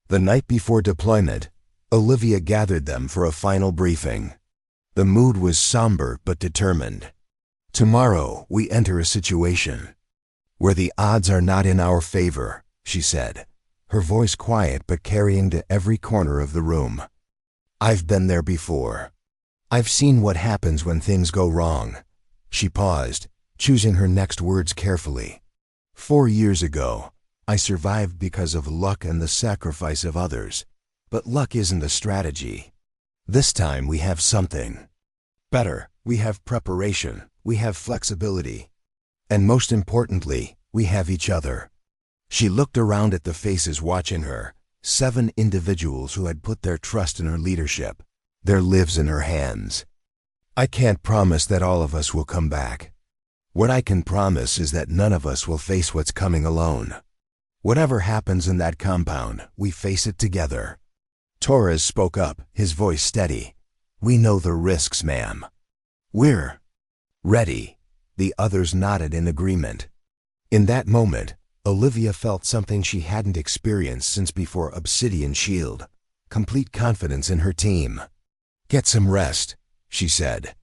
The night before deployment, Olivia gathered them for a final briefing. The mood was somber but determined. Tomorrow, we enter a situation where the odds are not in our favor, she said, her voice quiet but carrying to every corner of the room. I've been there before. I've seen what happens when things go wrong. She paused, choosing her next words carefully. 4 years ago, I survived because of luck and the sacrifice of others. But luck isn't a strategy. This time we have something better. We have preparation. We have flexibility. And most importantly, we have each other. She looked around at the faces watching her, 7 individuals who had put their trust in her leadership, their lives in her hands. I can't promise that all of us will come back. What I can promise is that none of us will face what's coming alone. Whatever happens in that compound, we face it together. Torres spoke up, his voice steady. "We know the risks, ma'am." "We're ready." The others nodded in agreement. In that moment, Olivia felt something she hadn't experienced since before Obsidian Shield: complete confidence in her team. "Get some rest," she said.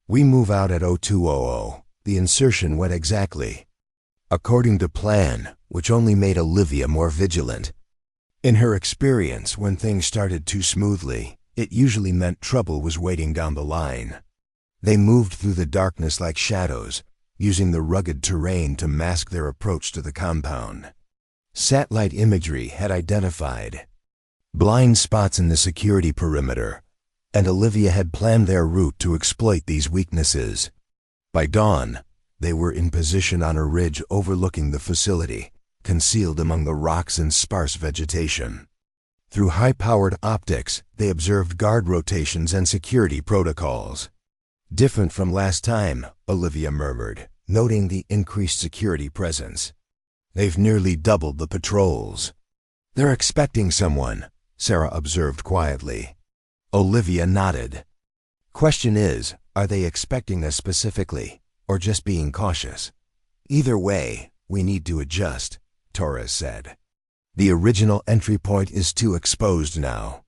"We move out at 0200. The insertion went exactly according to plan, which only made Olivia more vigilant. In her experience, when things started too smoothly, it usually meant trouble was waiting down the line. They moved through the darkness like shadows, using the rugged terrain to mask their approach to the compound. Satellite imagery had identified blind spots in the security perimeter, and Olivia had planned their route to exploit these weaknesses. By dawn, they were in position on a ridge overlooking the facility, concealed among the rocks and sparse vegetation. Through high-powered optics, they observed guard rotations and security protocols. "Different from last time," Olivia murmured, noting the increased security presence. "They've nearly doubled the patrols." "They're expecting someone," Sarah observed quietly. Olivia nodded. "Question is, are they expecting us specifically, or just being cautious? Either way, we need to adjust," Torres said. "The original entry point is too exposed now."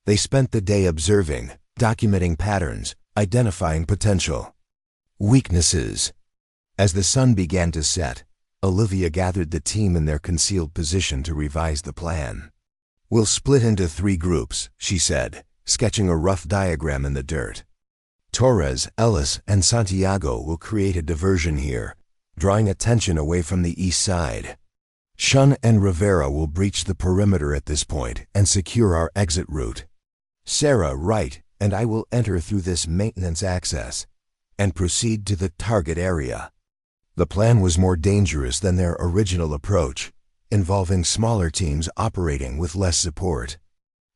They spent the day observing, documenting patterns, identifying potential weaknesses. As the sun began to set, Olivia gathered the team in their concealed position to revise the plan. "We'll split into 3 groups," she said, sketching a rough diagram in the dirt. "Torres, Ellis, and Santiago will create a diversion here, drawing attention away from the east side. Shun and Rivera will breach the perimeter at this point and secure our exit route. Sarah, Wright, and I will enter through this maintenance access and proceed to the target area." The plan was more dangerous than their original approach, involving smaller teams operating with less support.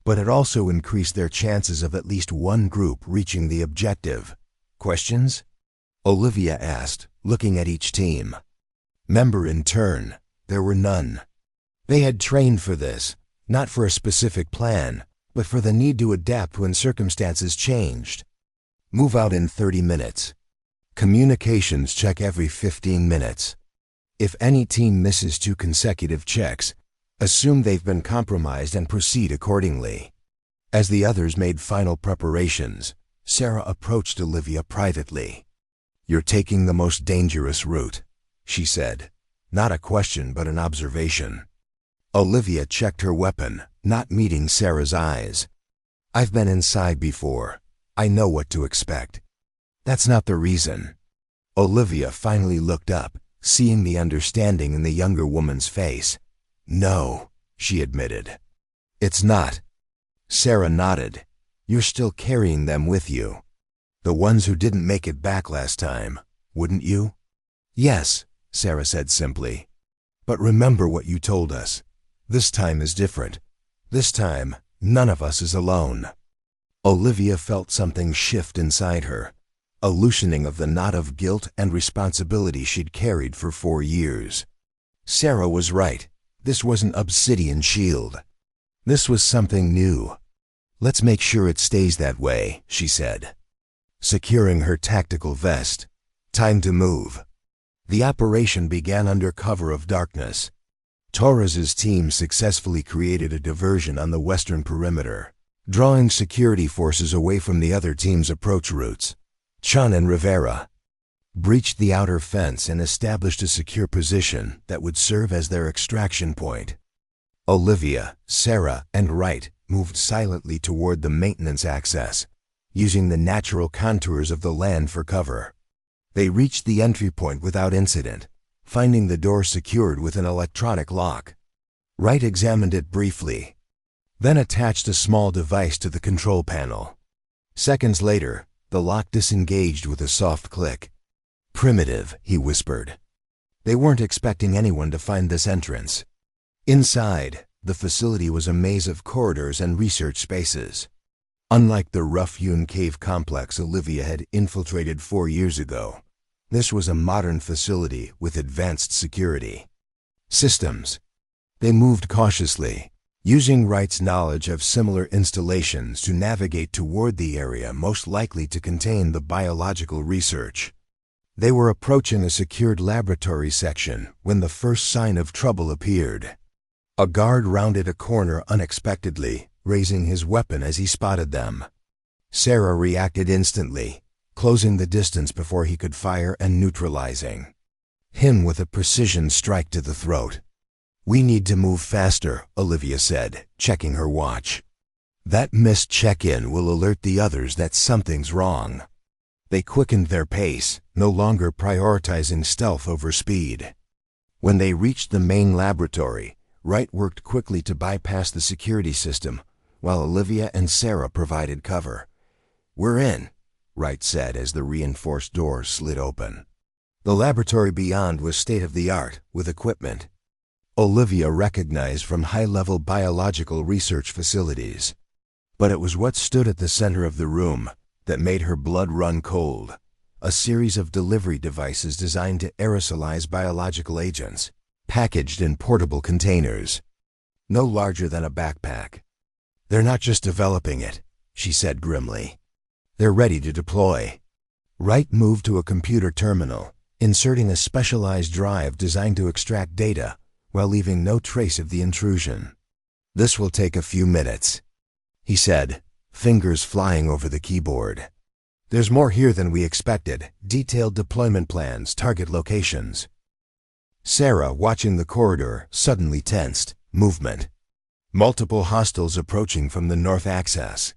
But it also increased their chances of at least one group reaching the objective. "Questions?" Olivia asked, looking at each team. Member in turn, there were none. They had trained for this, not for a specific plan, but for the need to adapt when circumstances changed. "Move out in 30 minutes. Communications check every 15 minutes. If any team misses 2 consecutive checks, assume they've been compromised and proceed accordingly." As the others made final preparations, Sarah approached Olivia privately. "You're taking the most dangerous route," she said. Not a question, but an observation. Olivia checked her weapon, not meeting Sarah's eyes. "I've been inside before. I know what to expect." "That's not the reason." Olivia finally looked up, seeing the understanding in the younger woman's face. "No," she admitted. "It's not." Sarah nodded. "You're still carrying them with you. The ones who didn't make it back last time, wouldn't you?" "Yes," Sarah said simply. "But remember what you told us. This time is different. This time, none of us is alone." Olivia felt something shift inside her, a loosening of the knot of guilt and responsibility she'd carried for 4 years. Sarah was right. This wasn't Obsidian Shield. This was something new. "Let's make sure it stays that way," she said, securing her tactical vest. "Time to move." The operation began under cover of darkness. Torres's team successfully created a diversion on the western perimeter, drawing security forces away from the other team's approach routes. Chun and Rivera breached the outer fence and established a secure position that would serve as their extraction point. Olivia, Sarah, and Wright moved silently toward the maintenance access, using the natural contours of the land for cover. They reached the entry point without incident, finding the door secured with an electronic lock. Wright examined it briefly, then attached a small device to the control panel. Seconds later, the lock disengaged with a soft click. "Primitive," he whispered. They weren't expecting anyone to find this entrance. Inside, the facility was a maze of corridors and research spaces. Unlike the rough-hewn cave complex Olivia had infiltrated 4 years ago, this was a modern facility with advanced security systems. They moved cautiously, using Wright's knowledge of similar installations to navigate toward the area most likely to contain the biological research. They were approaching a secured laboratory section when the first sign of trouble appeared. A guard rounded a corner unexpectedly, raising his weapon as he spotted them. Sarah reacted instantly, closing the distance before he could fire and neutralizing him with a precision strike to the throat. "We need to move faster," Olivia said, checking her watch. "That missed check-in will alert the others that something's wrong." They quickened their pace, no longer prioritizing stealth over speed. When they reached the main laboratory, Wright worked quickly to bypass the security system, while Olivia and Sarah provided cover. "We're in," Wright said as the reinforced door slid open. The laboratory beyond was state-of-the-art, with equipment Olivia recognized from high-level biological research facilities. But it was what stood at the center of the room that made her blood run cold: a series of delivery devices designed to aerosolize biological agents, packaged in portable containers, no larger than a backpack. "They're not just developing it," she said grimly. "They're ready to deploy." Wright moved to a computer terminal, inserting a specialized drive designed to extract data while leaving no trace of the intrusion. "This will take a few minutes," he said, fingers flying over the keyboard. "There's more here than we expected. Detailed deployment plans, target locations." Sarah, watching the corridor, suddenly tensed. Movement. Multiple hostiles approaching from the north axis.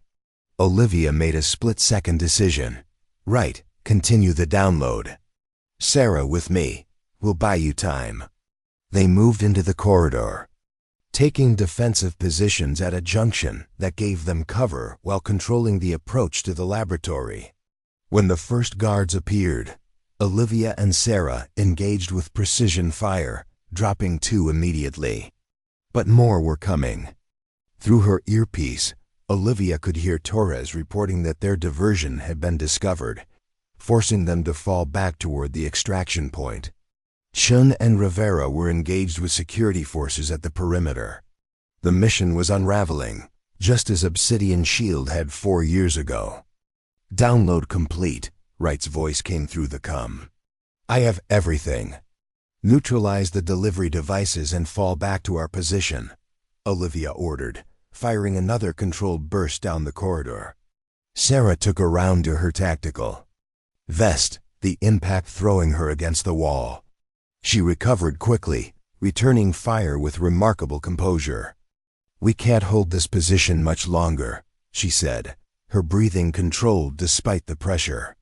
Olivia made a split-second decision. "Right, continue the download." "Sarah, with me. We'll buy you time." They moved into the corridor, taking defensive positions at a junction that gave them cover while controlling the approach to the laboratory. When the first guards appeared, Olivia and Sarah engaged with precision fire, dropping 2 immediately. But more were coming. Through her earpiece, Olivia could hear Torres reporting that their diversion had been discovered, forcing them to fall back toward the extraction point. Chun and Rivera were engaged with security forces at the perimeter. The mission was unraveling, just as Obsidian Shield had 4 years ago. "Download complete," Wright's voice came through the comm. "I have everything. Neutralize the delivery devices and fall back to our position," Olivia ordered, firing another controlled burst down the corridor. Sarah took a round to her tactical vest, the impact throwing her against the wall. She recovered quickly, returning fire with remarkable composure. "We can't hold this position much longer," she said, her breathing controlled despite the pressure.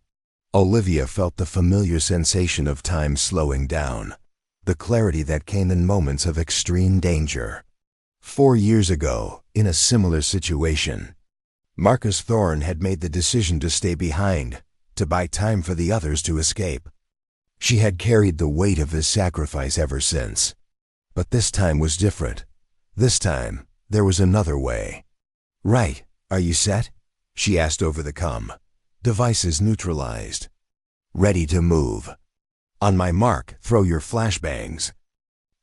Olivia felt the familiar sensation of time slowing down, the clarity that came in moments of extreme danger. 4 years ago, in a similar situation, Marcus Thorne had made the decision to stay behind, to buy time for the others to escape. She had carried the weight of his sacrifice ever since. But this time was different. This time, there was another way. "Right, are you set?" she asked over the comm. "Devices neutralized. Ready to move. On my mark, throw your flashbangs.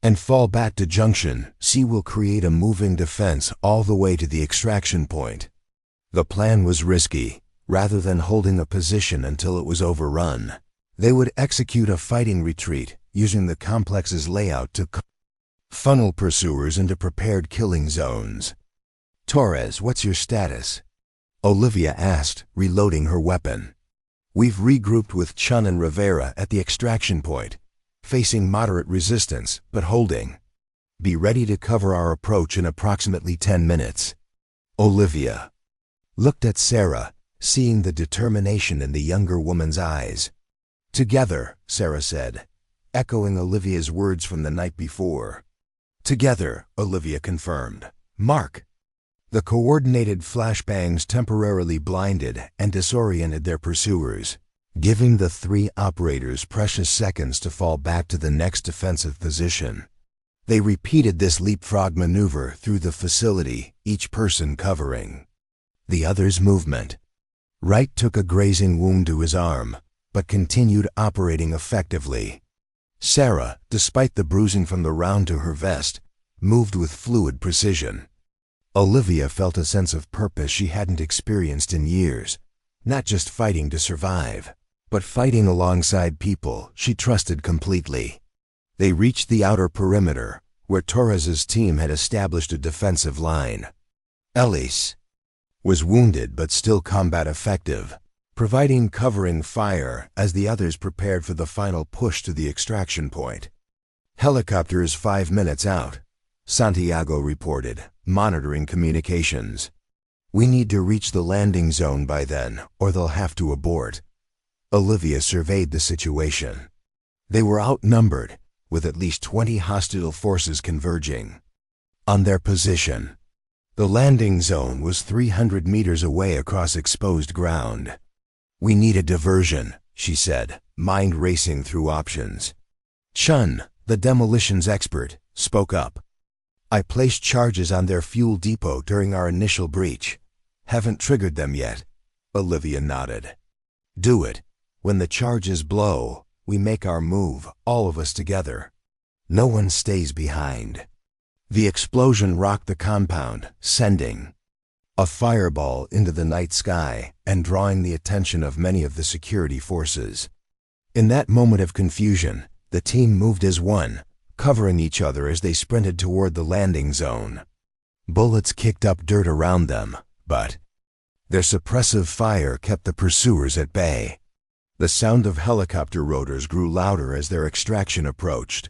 And fall back to junction. C will create a moving defense all the way to the extraction point." The plan was risky. Rather than holding a position until it was overrun, they would execute a fighting retreat, using the complex's layout to funnel pursuers into prepared killing zones. "Torres, what's your status?" Olivia asked, reloading her weapon. "We've regrouped with Chun and Rivera at the extraction point, facing moderate resistance, but holding. Be ready to cover our approach in approximately 10 minutes. Olivia looked at Sarah, seeing the determination in the younger woman's eyes. "Together," Sarah said, echoing Olivia's words from the night before. "Together," Olivia confirmed. "Mark." The coordinated flashbangs temporarily blinded and disoriented their pursuers, giving the 3 operators precious seconds to fall back to the next defensive position. They repeated this leapfrog maneuver through the facility, each person covering the other's movement. Wright took a grazing wound to his arm, but continued operating effectively. Sarah, despite the bruising from the round to her vest, moved with fluid precision, Olivia felt a sense of purpose she hadn't experienced in years, not just fighting to survive, but fighting alongside people she trusted completely. They reached the outer perimeter, where Torres's team had established a defensive line. Elise was wounded but still combat effective, providing covering fire as the others prepared for the final push to the extraction point. "Helicopter is 5 minutes out," Santiago reported, monitoring communications. "We need to reach the landing zone by then, or they'll have to abort." Olivia surveyed the situation. They were outnumbered, with at least 20 hostile forces converging. On their position, the landing zone was 300 meters away across exposed ground. "We need a diversion," she said, mind racing through options. Chun, the demolitions expert, spoke up. "I placed charges on their fuel depot during our initial breach. Haven't triggered them yet." Olivia nodded. "Do it. When the charges blow, we make our move, all of us together. No one stays behind." The explosion rocked the compound, sending a fireball into the night sky and drawing the attention of many of the security forces. In that moment of confusion, the team moved as one, covering each other as they sprinted toward the landing zone. Bullets kicked up dirt around them, but their suppressive fire kept the pursuers at bay. The sound of helicopter rotors grew louder as their extraction approached.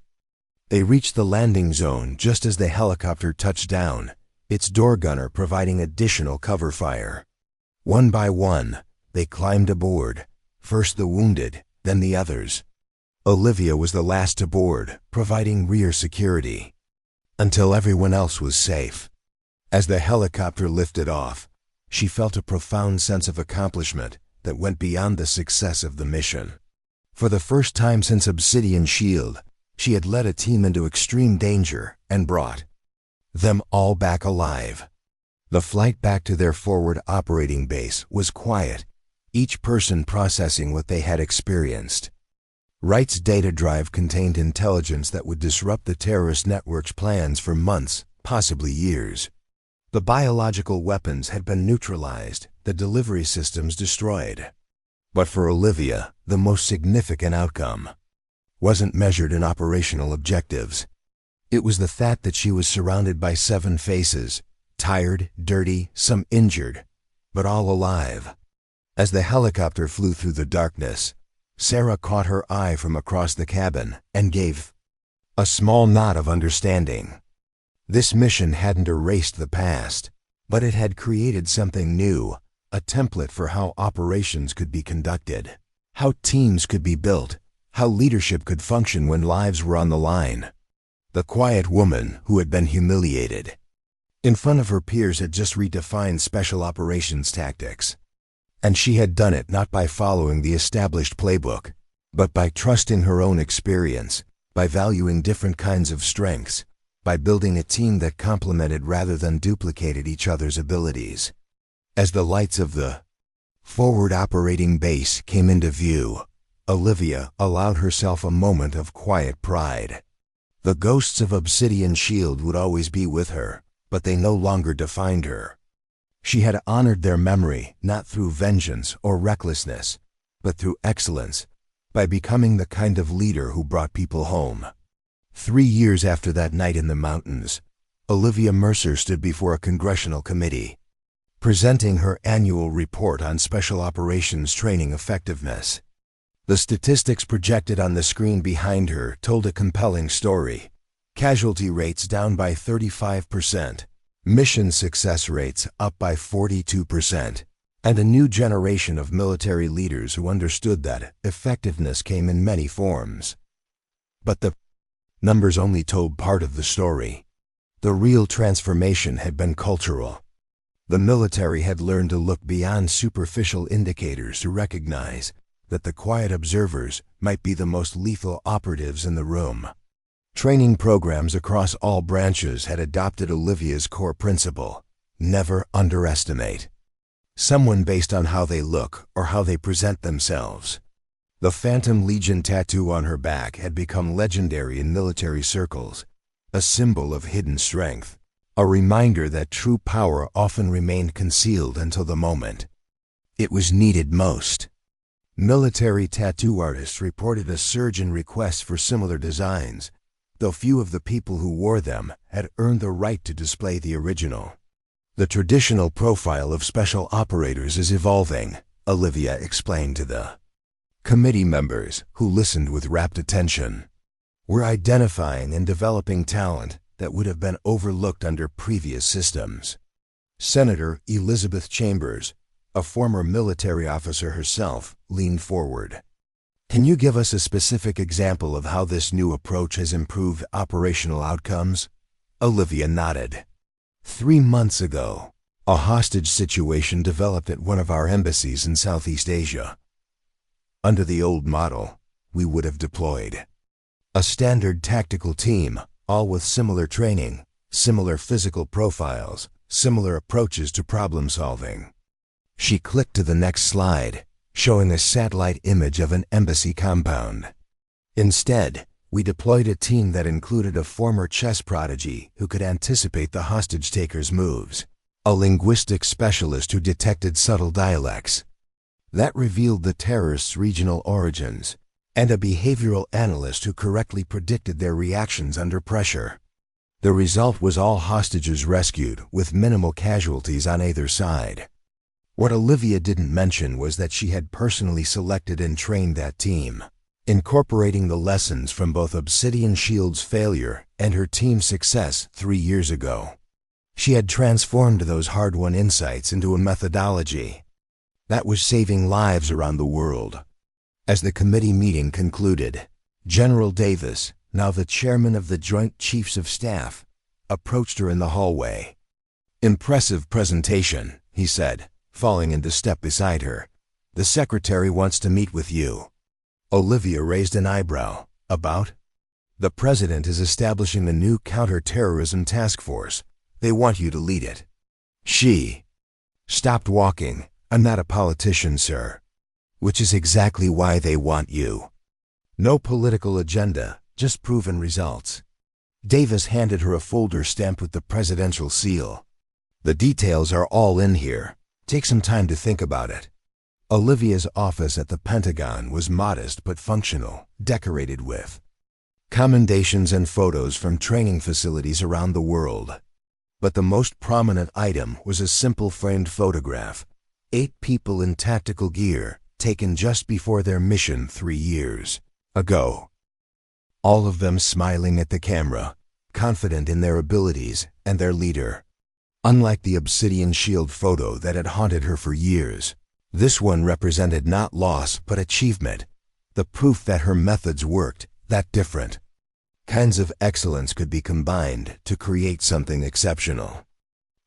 They reached the landing zone just as the helicopter touched down, its door gunner providing additional cover fire. One by one, they climbed aboard, first the wounded, then the others. Olivia was the last to board, providing rear security, until everyone else was safe. As the helicopter lifted off, she felt a profound sense of accomplishment that went beyond the success of the mission. For the first time since Obsidian Shield, she had led a team into extreme danger and brought them all back alive. The flight back to their forward operating base was quiet, each person processing what they had experienced. Wright's data drive contained intelligence that would disrupt the terrorist network's plans for months, possibly years. The biological weapons had been neutralized, the delivery systems destroyed. But for Olivia, the most significant outcome wasn't measured in operational objectives. It was the fact that she was surrounded by 7 faces, tired, dirty, some injured, but all alive. As the helicopter flew through the darkness, Sarah caught her eye from across the cabin and gave a small nod of understanding. This mission hadn't erased the past, but it had created something new, a template for how operations could be conducted, how teams could be built, how leadership could function when lives were on the line. The quiet woman who had been humiliated in front of her peers had just redefined special operations tactics. And she had done it not by following the established playbook, but by trusting her own experience, by valuing different kinds of strengths, by building a team that complemented rather than duplicated each other's abilities. As the lights of the forward operating base came into view, Olivia allowed herself a moment of quiet pride. The ghosts of Obsidian Shield would always be with her, but they no longer defined her. She had honored their memory not through vengeance or recklessness, but through excellence, by becoming the kind of leader who brought people home. 3 years after that night in the mountains, Olivia Mercer stood before a congressional committee, presenting her annual report on special operations training effectiveness. The statistics projected on the screen behind her told a compelling story. Casualty rates down by 35%, mission success rates up by 42%, and a new generation of military leaders who understood that effectiveness came in many forms. But the numbers only told part of the story. The real transformation had been cultural. The military had learned to look beyond superficial indicators to recognize that the quiet observers might be the most lethal operatives in the room. Training programs across all branches had adopted Olivia's core principle: never underestimate someone based on how they look or how they present themselves. The Phantom Legion tattoo on her back had become legendary in military circles, a symbol of hidden strength. A reminder that true power often remained concealed until the moment it was needed most. Military tattoo artists reported a surge in requests for similar designs, though few of the people who wore them had earned the right to display the original. The traditional profile of special operators is evolving, Olivia explained to the committee members, who listened with rapt attention. We're identifying and developing talent that would have been overlooked under previous systems. Senator Elizabeth Chambers, a former military officer herself, leaned forward. Can you give us a specific example of how this new approach has improved operational outcomes? Olivia nodded. 3 months ago, a hostage situation developed at one of our embassies in Southeast Asia. Under the old model, we would have deployed a standard tactical team, all with similar training, similar physical profiles, similar approaches to problem solving. She clicked to the next slide, showing a satellite image of an embassy compound. Instead, we deployed a team that included a former chess prodigy who could anticipate the hostage-taker's moves, a linguistic specialist who detected subtle dialects that revealed the terrorists' regional origins, and a behavioral analyst who correctly predicted their reactions under pressure. The result was all hostages rescued with minimal casualties on either side. What Olivia didn't mention was that she had personally selected and trained that team, incorporating the lessons from both Obsidian Shield's failure and her team's success 3 years ago. She had transformed those hard-won insights into a methodology that was saving lives around the world. As the committee meeting concluded, General Davis, now the chairman of the Joint Chiefs of Staff, approached her in the hallway. "Impressive presentation," he said, falling into step beside her. "The secretary wants to meet with you." Olivia raised an eyebrow. "About?" "The president is establishing a new counter-terrorism task force. They want you to lead it." She stopped walking. "I'm not a politician, sir." "Which is exactly why they want you. No political agenda, just proven results." Davis handed her a folder stamped with the presidential seal. "The details are all in here. Take some time to think about it." Olivia's office at the Pentagon was modest but functional, decorated with commendations and photos from training facilities around the world. But the most prominent item was a simple framed photograph, 8 people in tactical gear, taken just before their mission 3 years ago. All of them smiling at the camera, confident in their abilities and their leader. Unlike the Obsidian Shield photo that had haunted her for years, this one represented not loss but achievement, the proof that her methods worked, that different kinds of excellence could be combined to create something exceptional.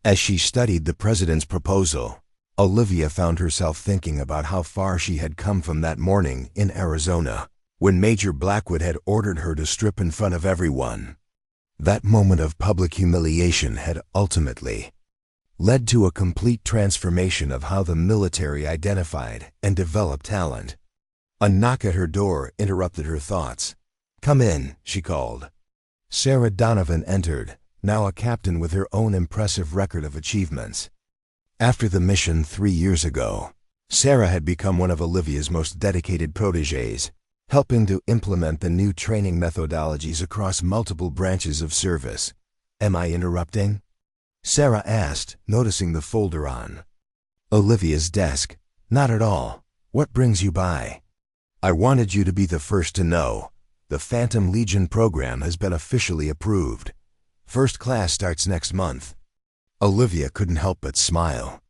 As she studied the president's proposal, Olivia found herself thinking about how far she had come from that morning in Arizona, when Major Blackwood had ordered her to strip in front of everyone. That moment of public humiliation had ultimately led to a complete transformation of how the military identified and developed talent. A knock at her door interrupted her thoughts. "Come in," she called. Sarah Donovan entered, now a captain with her own impressive record of achievements. After the mission 3 years ago, Sarah had become one of Olivia's most dedicated protégés, helping to implement the new training methodologies across multiple branches of service. "Am I interrupting?" Sarah asked, noticing the folder on Olivia's desk. "Not at all. What brings you by?" "I wanted you to be the first to know. The Phantom Legion program has been officially approved. First class starts next month." Olivia couldn't help but smile.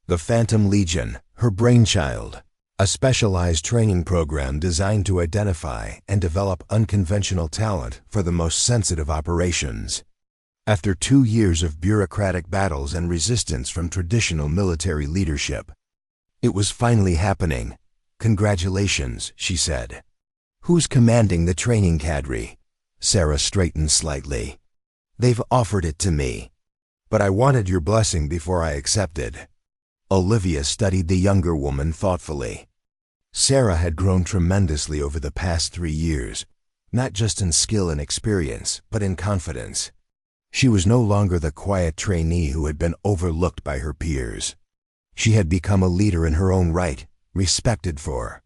The Phantom Legion, her brainchild, a specialized training program designed to identify and develop unconventional talent for the most sensitive operations. After 2 years of bureaucratic battles and resistance from traditional military leadership, it was finally happening. "Congratulations," she said. "Who's commanding the training cadre?" Sarah straightened slightly. "They've offered it to me, but I wanted your blessing before I accepted." Olivia studied the younger woman thoughtfully. Sarah had grown tremendously over the past 3 years, not just in skill and experience, but in confidence. She was no longer the quiet trainee who had been overlooked by her peers. She had become a leader in her own right, respected for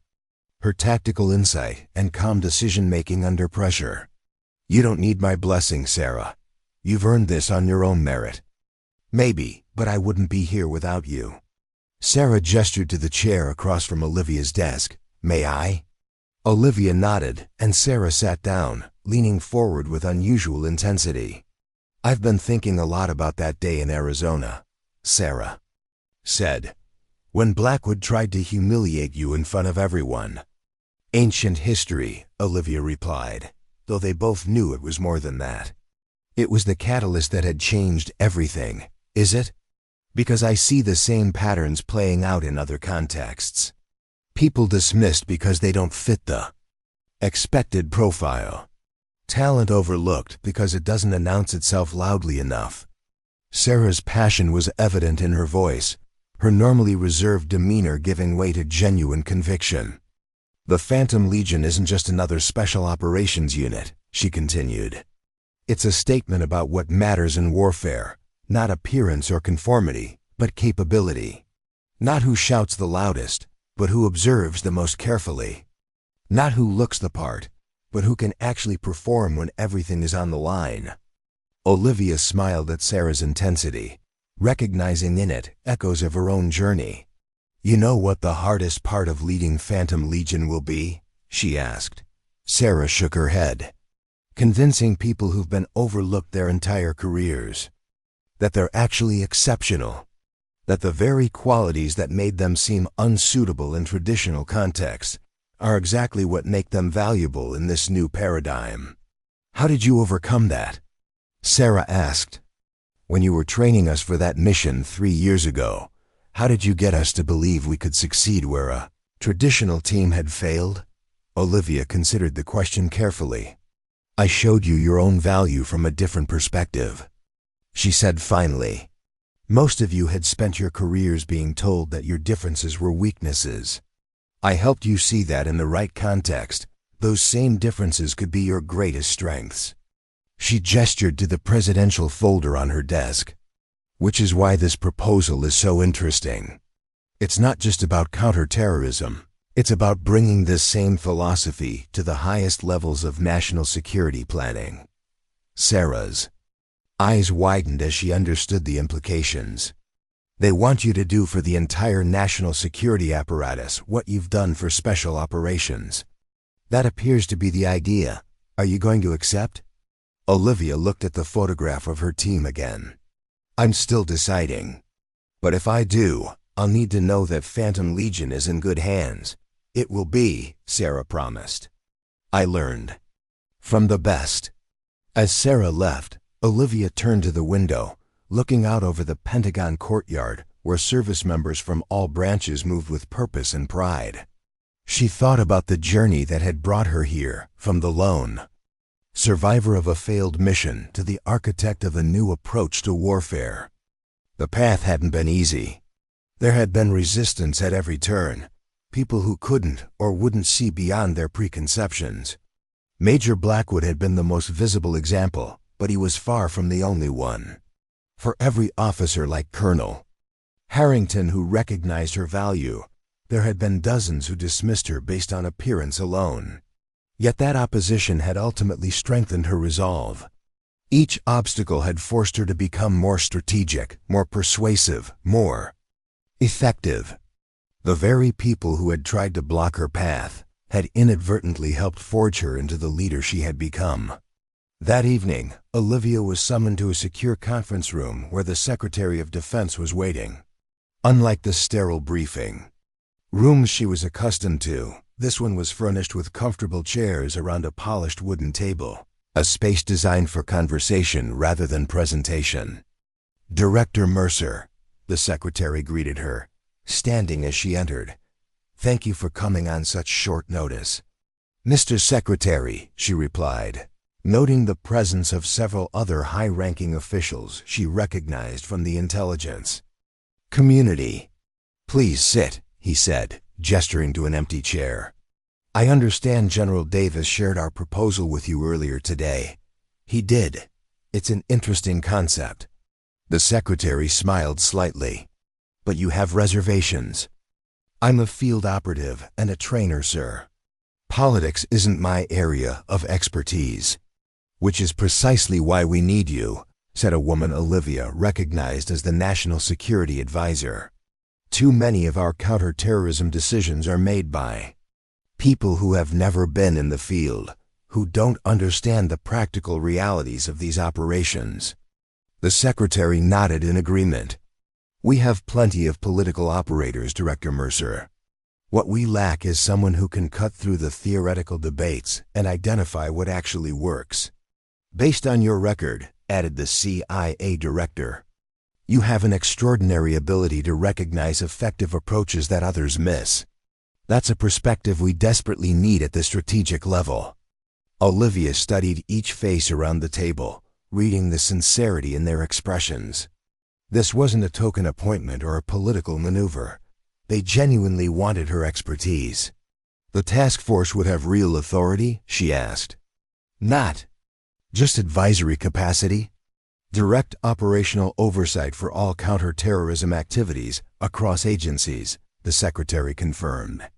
her tactical insight and calm decision-making under pressure. "You don't need my blessing, Sarah. You've earned this on your own merit." "Maybe, but I wouldn't be here without you." Sarah gestured to the chair across from Olivia's desk. "May I?" Olivia nodded, and Sarah sat down, leaning forward with unusual intensity. "I've been thinking a lot about that day in Arizona," Sarah said, "when Blackwood tried to humiliate you in front of everyone." "Ancient history," Olivia replied, though they both knew it was more than that. "It was the catalyst that had changed everything, is it? Because I see the same patterns playing out in other contexts. People dismissed because they don't fit the expected profile. Talent overlooked because it doesn't announce itself loudly enough." Sarah's passion was evident in her voice, her normally reserved demeanor giving way to genuine conviction. "The Phantom Legion isn't just another special operations unit," she continued. "It's a statement about what matters in warfare, not appearance or conformity, but capability. Not who shouts the loudest, but who observes the most carefully. Not who looks the part, but who can actually perform when everything is on the line." Olivia smiled at Sarah's intensity, recognizing in it echoes of her own journey. "You know what the hardest part of leading Phantom Legion will be?" she asked. Sarah shook her head. "Convincing people who've been overlooked their entire careers that they're actually exceptional, that the very qualities that made them seem unsuitable in traditional contexts are exactly what make them valuable in this new paradigm." "How did you overcome that?" Sarah asked. "When you were training us for that mission 3 years ago, how did you get us to believe we could succeed where a traditional team had failed?" Olivia considered the question carefully. "I showed you your own value from a different perspective," she said finally. "Most of you had spent your careers being told that your differences were weaknesses. I helped you see that in the right context, those same differences could be your greatest strengths." She gestured to the presidential folder on her desk. "Which is why this proposal is so interesting. It's not just about counterterrorism. It's about bringing this same philosophy to the highest levels of national security planning." Sarah's eyes widened as she understood the implications. "They want you to do for the entire national security apparatus what you've done for special operations. That appears to be the idea. Are you going to accept?" Olivia looked at the photograph of her team again. "I'm still deciding. But if I do, I'll need to know that Phantom Legion is in good hands." "It will be," Sarah promised. "I learned from the best." As Sarah left, Olivia turned to the window, looking out over the Pentagon courtyard where service members from all branches moved with purpose and pride. She thought about the journey that had brought her here, from the lone survivor of a failed mission to the architect of a new approach to warfare. The path hadn't been easy. There had been resistance at every turn, people who couldn't or wouldn't see beyond their preconceptions. Major Blackwood had been the most visible example, but he was far from the only one. For every officer like Colonel Harrington who recognized her value, there had been dozens who dismissed her based on appearance alone. Yet that opposition had ultimately strengthened her resolve. Each obstacle had forced her to become more strategic, more persuasive, more effective. The very people who had tried to block her path had inadvertently helped forge her into the leader she had become. That evening, Olivia was summoned to a secure conference room where the Secretary of Defense was waiting. Unlike the sterile briefing rooms she was accustomed to, this one was furnished with comfortable chairs around a polished wooden table, a space designed for conversation rather than presentation. "Director Mercer," the secretary greeted her, standing as she entered. "Thank you for coming on such short notice." "Mr. Secretary," she replied, noting the presence of several other high-ranking officials she recognized from the intelligence community. "Please sit," he said, gesturing to an empty chair. "I understand General Davis shared our proposal with you earlier today." "He did," It's an interesting concept. The secretary smiled slightly. But you have reservations. I'm a field operative and a trainer, sir. Politics isn't my area of expertise. Which is precisely why we need you, said a woman Olivia recognized as the National Security Advisor. Too many of our counterterrorism decisions are made by people who have never been in the field, who don't understand the practical realities of these operations. The secretary nodded in agreement. We have plenty of political operators, Director Mercer. What we lack is someone who can cut through the theoretical debates and identify what actually works. Based on your record, added the CIA director, you have an extraordinary ability to recognize effective approaches that others miss. That's a perspective we desperately need at the strategic level. Olivia studied each face around the table, reading the sincerity in their expressions. This wasn't a token appointment or a political maneuver. They genuinely wanted her expertise. The task force would have real authority, she asked. Not just advisory capacity. Direct operational oversight for all counterterrorism activities across agencies, the secretary confirmed.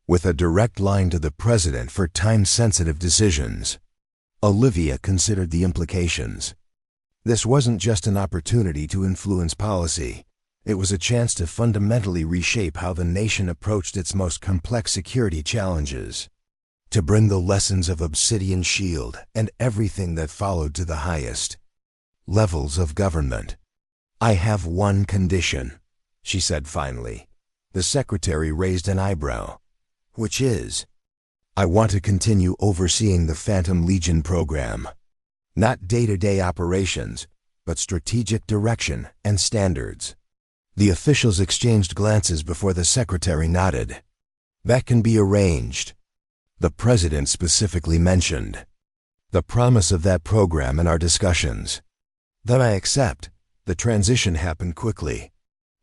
With a direct line to the president for time-sensitive decisions. Olivia considered the implications. This wasn't just an opportunity to influence policy. It was a chance to fundamentally reshape how the nation approached its most complex security challenges. To bring the lessons of Obsidian Shield and everything that followed to the highest levels of government. I have one condition, she said finally. The secretary raised an eyebrow. Which is? I want to continue overseeing the Phantom Legion program. Not day-to-day operations, but strategic direction and standards. The officials exchanged glances before the secretary nodded. That can be arranged. The president specifically mentioned the promise of that program in our discussions. Then I accept. The transition happened quickly.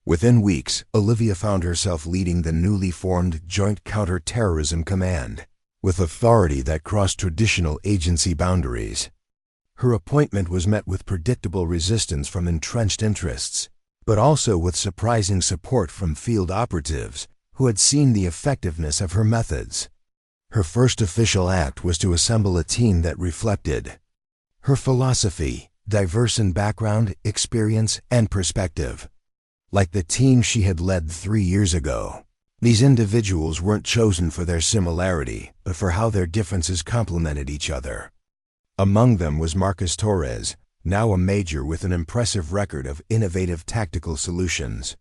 Within weeks, Olivia found herself leading the newly formed Joint Counterterrorism Command, with authority that crossed traditional agency boundaries. Her appointment was met with predictable resistance from entrenched interests, but also with surprising support from field operatives who had seen the effectiveness of her methods. Her first official act was to assemble a team that reflected her philosophy, diverse in background, experience, and perspective. Like the team she had led 3 years ago, these individuals weren't chosen for their similarity, but for how their differences complemented each other. Among them was Marcus Torres, now a major with an impressive record of innovative tactical solutions.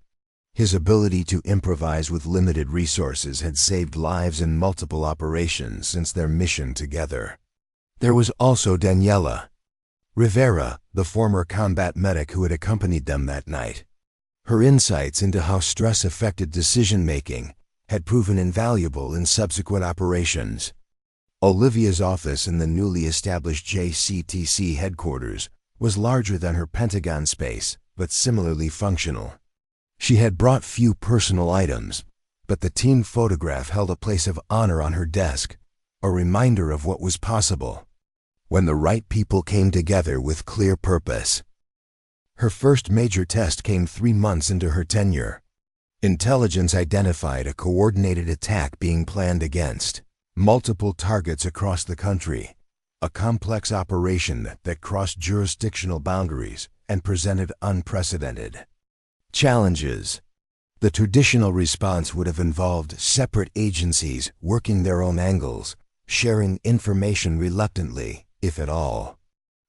His ability to improvise with limited resources had saved lives in multiple operations since their mission together. There was also Daniela Rivera, the former combat medic who had accompanied them that night. Her insights into how stress affected decision-making had proven invaluable in subsequent operations. Olivia's office in the newly established JCTC headquarters was larger than her Pentagon space, but similarly functional. She had brought few personal items, but the team photograph held a place of honor on her desk, a reminder of what was possible when the right people came together with clear purpose. Her first major test came 3 months into her tenure. Intelligence identified a coordinated attack being planned against multiple targets across the country, a complex operation that crossed jurisdictional boundaries and presented unprecedented challenges. The traditional response would have involved separate agencies working their own angles, sharing information reluctantly, if at all.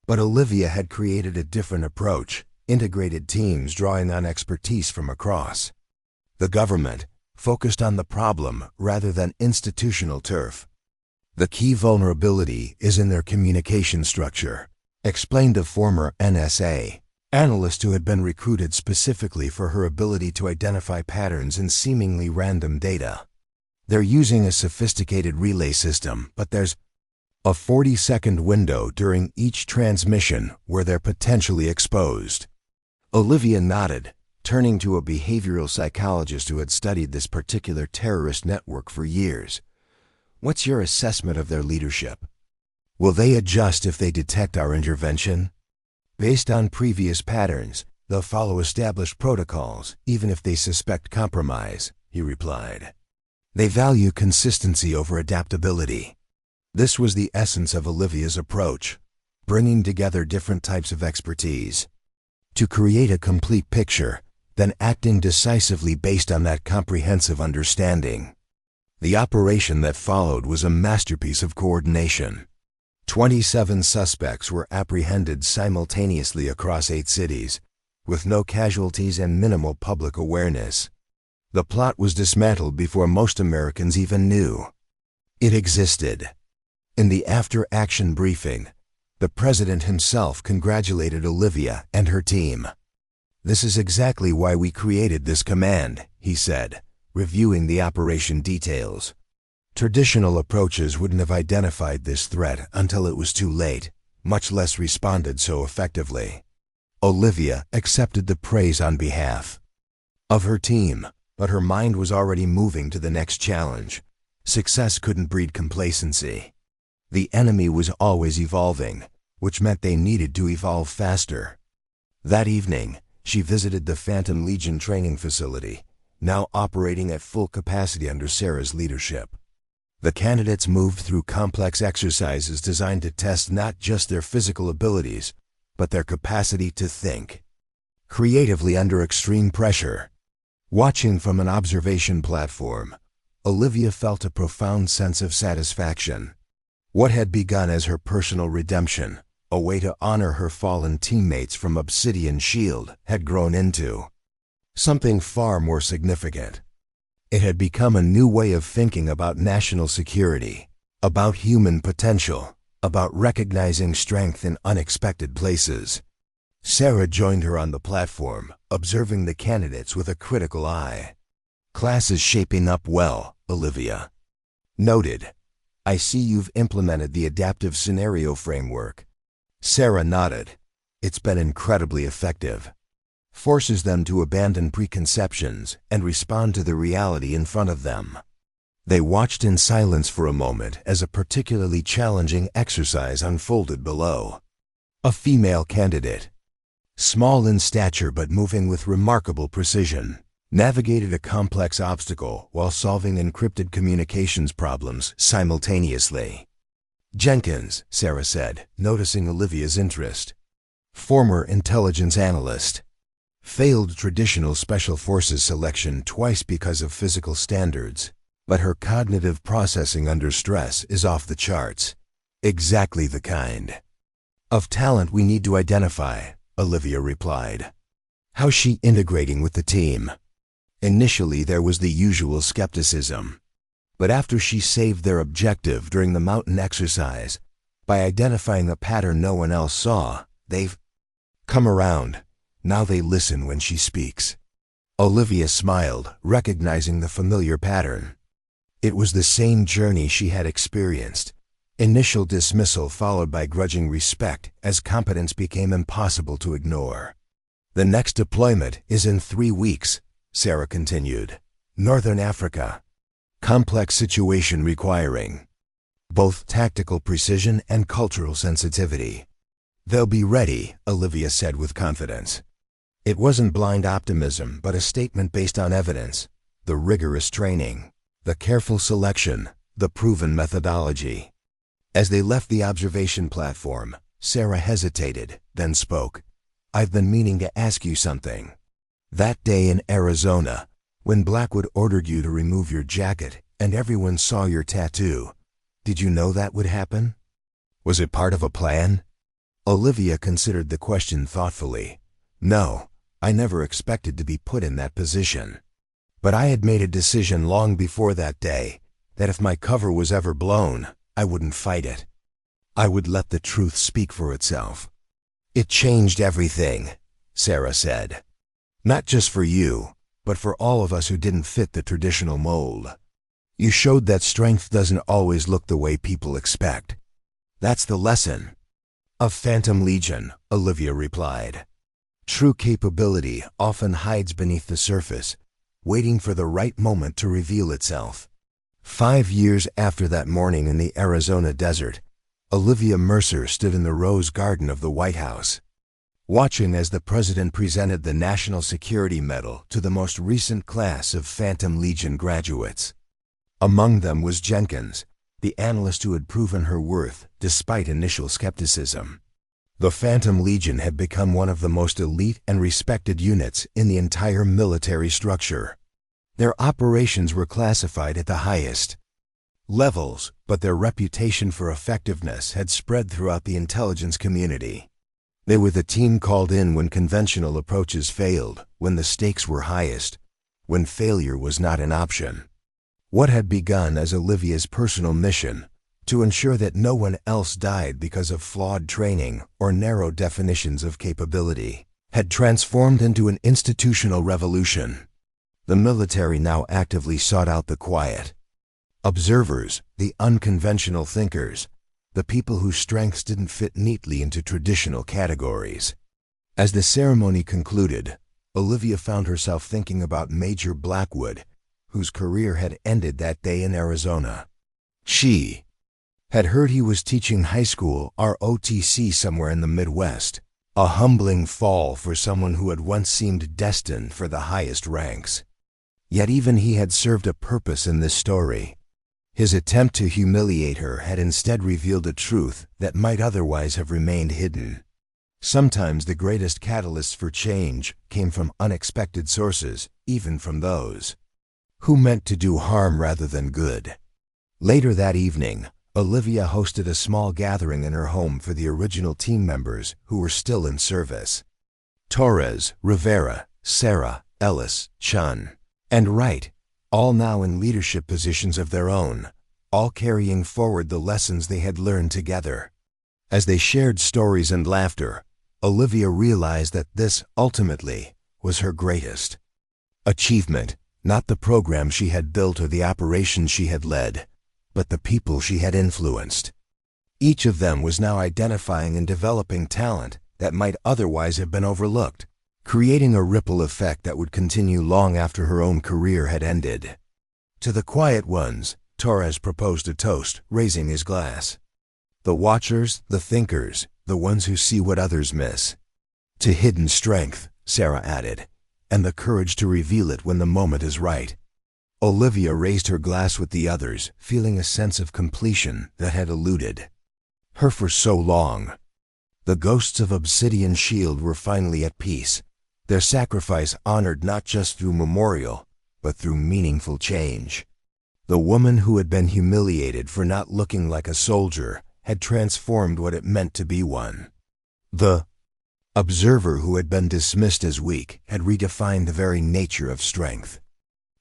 But Olivia had created a different approach, integrated teams drawing on expertise from across the government, focused on the problem rather than institutional turf. The key vulnerability is in their communication structure, explained a former NSA analyst who had been recruited specifically for her ability to identify patterns in seemingly random data. They're using a sophisticated relay system, but there's a 40-second window during each transmission where they're potentially exposed. Olivia nodded, turning to a behavioral psychologist who had studied this particular terrorist network for years. What's your assessment of their leadership? Will they adjust if they detect our intervention? Based on previous patterns, they'll follow established protocols, even if they suspect compromise, he replied. They value consistency over adaptability. This was the essence of Olivia's approach, bringing together different types of expertise to create a complete picture, then acting decisively based on that comprehensive understanding. The operation that followed was a masterpiece of coordination. 27 suspects were apprehended simultaneously across 8 cities, with no casualties and minimal public awareness. The plot was dismantled before most Americans even knew it existed. In the after-action briefing, the president himself congratulated Olivia and her team. "This is exactly why we created this command," he said, reviewing the operation details. Traditional approaches wouldn't have identified this threat until it was too late, much less responded so effectively. Olivia accepted the praise on behalf of her team, but her mind was already moving to the next challenge. Success couldn't breed complacency. The enemy was always evolving, which meant they needed to evolve faster. That evening, she visited the Phantom Legion training facility, now operating at full capacity under Sarah's leadership. The candidates moved through complex exercises designed to test not just their physical abilities, but their capacity to think creatively under extreme pressure. Watching from an observation platform, Olivia felt a profound sense of satisfaction. What had begun as her personal redemption, a way to honor her fallen teammates from Obsidian Shield, had grown into something far more significant. It had become a new way of thinking about national security, about human potential, about recognizing strength in unexpected places. Sarah joined her on the platform, observing the candidates with a critical eye. "Class is shaping up well, Olivia." "Noted. I see you've implemented the adaptive scenario framework." Sarah nodded. "It's been incredibly effective. Forces them to abandon preconceptions and respond to the reality in front of them." They watched in silence for a moment as a particularly challenging exercise unfolded below. A female candidate, small in stature but moving with remarkable precision, navigated a complex obstacle while solving encrypted communications problems simultaneously. "Jenkins," Sarah said, noticing Olivia's interest. "Former intelligence analyst. Failed traditional special forces selection twice because of physical standards, but her cognitive processing under stress is off the charts. Exactly the kind of talent we need to identify," Olivia replied. "How's she integrating with the team?" Initially, there was the usual skepticism. But after she saved their objective during the mountain exercise, by identifying a pattern no one else saw, they've come around. Now they listen when she speaks. Olivia smiled, recognizing the familiar pattern. It was the same journey she had experienced. Initial dismissal followed by grudging respect as competence became impossible to ignore. "The next deployment is in 3 weeks, Sarah continued. "Northern Africa. Complex situation requiring both tactical precision and cultural sensitivity." "They'll be ready," Olivia said with confidence. It wasn't blind optimism, but a statement based on evidence, the rigorous training, the careful selection, the proven methodology. As they left the observation platform, Sarah hesitated, then spoke. "I've been meaning to ask you something. That day in Arizona, when Blackwood ordered you to remove your jacket and everyone saw your tattoo, did you know that would happen? Was it part of a plan?" Olivia considered the question thoughtfully. "No, I never expected to be put in that position. But I had made a decision long before that day that if my cover was ever blown, I wouldn't fight it. I would let the truth speak for itself." "It changed everything," Sarah said. "Not just for you, but for all of us who didn't fit the traditional mold. You showed that strength doesn't always look the way people expect. That's the lesson of Phantom Legion," Olivia replied. "True capability often hides beneath the surface, waiting for the right moment to reveal itself." 5 years after that morning in the Arizona desert, Olivia Mercer stood in the rose garden of the White House. watching as the president presented the National Security Medal to the most recent class of Phantom Legion graduates. Among them was Jenkins, the analyst who had proven her worth despite initial skepticism. The Phantom Legion had become one of the most elite and respected units in the entire military structure. Their operations were classified at the highest levels, but their reputation for effectiveness had spread throughout the intelligence community. They were the team called in when conventional approaches failed, when the stakes were highest, when failure was not an option. What had begun as Olivia's personal mission, to ensure that no one else died because of flawed training or narrow definitions of capability, had transformed into an institutional revolution. The military now actively sought out the quiet observers, the unconventional thinkers, the people whose strengths didn't fit neatly into traditional categories. As the ceremony concluded, Olivia found herself thinking about Major Blackwood, whose career had ended that day in Arizona. She had heard he was teaching high school ROTC somewhere in the Midwest, a humbling fall for someone who had once seemed destined for the highest ranks. Yet even he had served a purpose in this story. His attempt to humiliate her had instead revealed a truth that might otherwise have remained hidden. Sometimes the greatest catalysts for change came from unexpected sources, even from those who meant to do harm rather than good. Later that evening, Olivia hosted a small gathering in her home for the original team members who were still in service. Torres, Rivera, Sarah, Ellis, Chun, and Wright, all now in leadership positions of their own, all carrying forward the lessons they had learned together. As they shared stories and laughter, Olivia realized that this, ultimately, was her greatest achievement, not the program she had built or the operations she had led, but the people she had influenced. Each of them was now identifying and developing talent that might otherwise have been overlooked, creating a ripple effect that would continue long after her own career had ended. To the quiet ones, Torres proposed a toast, raising his glass. The watchers, the thinkers, the ones who see what others miss. To hidden strength, Sarah added, and the courage to reveal it when the moment is right. Olivia raised her glass with the others, feeling a sense of completion that had eluded her for so long. The ghosts of Obsidian Shield were finally at peace, their sacrifice honored not just through memorial, but through meaningful change. The woman who had been humiliated for not looking like a soldier had transformed what it meant to be one. The observer who had been dismissed as weak had redefined the very nature of strength.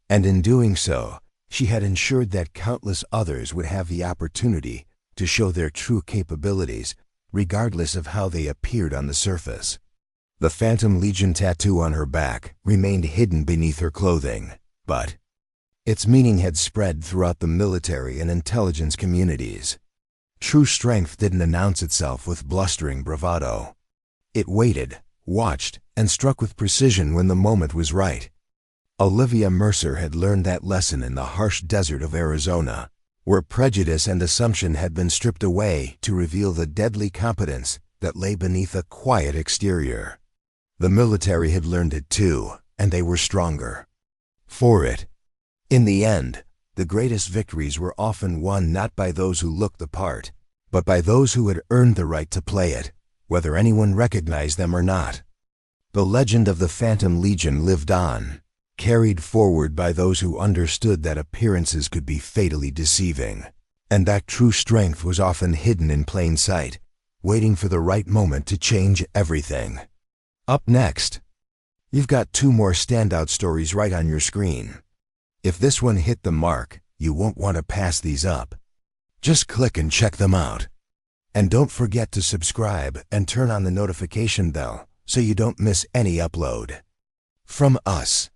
And in doing so, she had ensured that countless others would have the opportunity to show their true capabilities, regardless of how they appeared on the surface. The Phantom Legion tattoo on her back remained hidden beneath her clothing, but its meaning had spread throughout the military and intelligence communities. True strength didn't announce itself with blustering bravado. It waited, watched, and struck with precision when the moment was right. Olivia Mercer had learned that lesson in the harsh desert of Arizona, where prejudice and assumption had been stripped away to reveal the deadly competence that lay beneath a quiet exterior. The military had learned it too, and they were stronger for it. In the end, the greatest victories were often won not by those who looked the part, but by those who had earned the right to play it, whether anyone recognized them or not. The legend of the Phantom Legion lived on, carried forward by those who understood that appearances could be fatally deceiving, and that true strength was often hidden in plain sight, waiting for the right moment to change everything. Up next, you've got 2 more standout stories right on your screen. If this one hit the mark, you won't want to pass these up. Just click and check them out. And don't forget to subscribe and turn on the notification bell so you don't miss any upload. From us,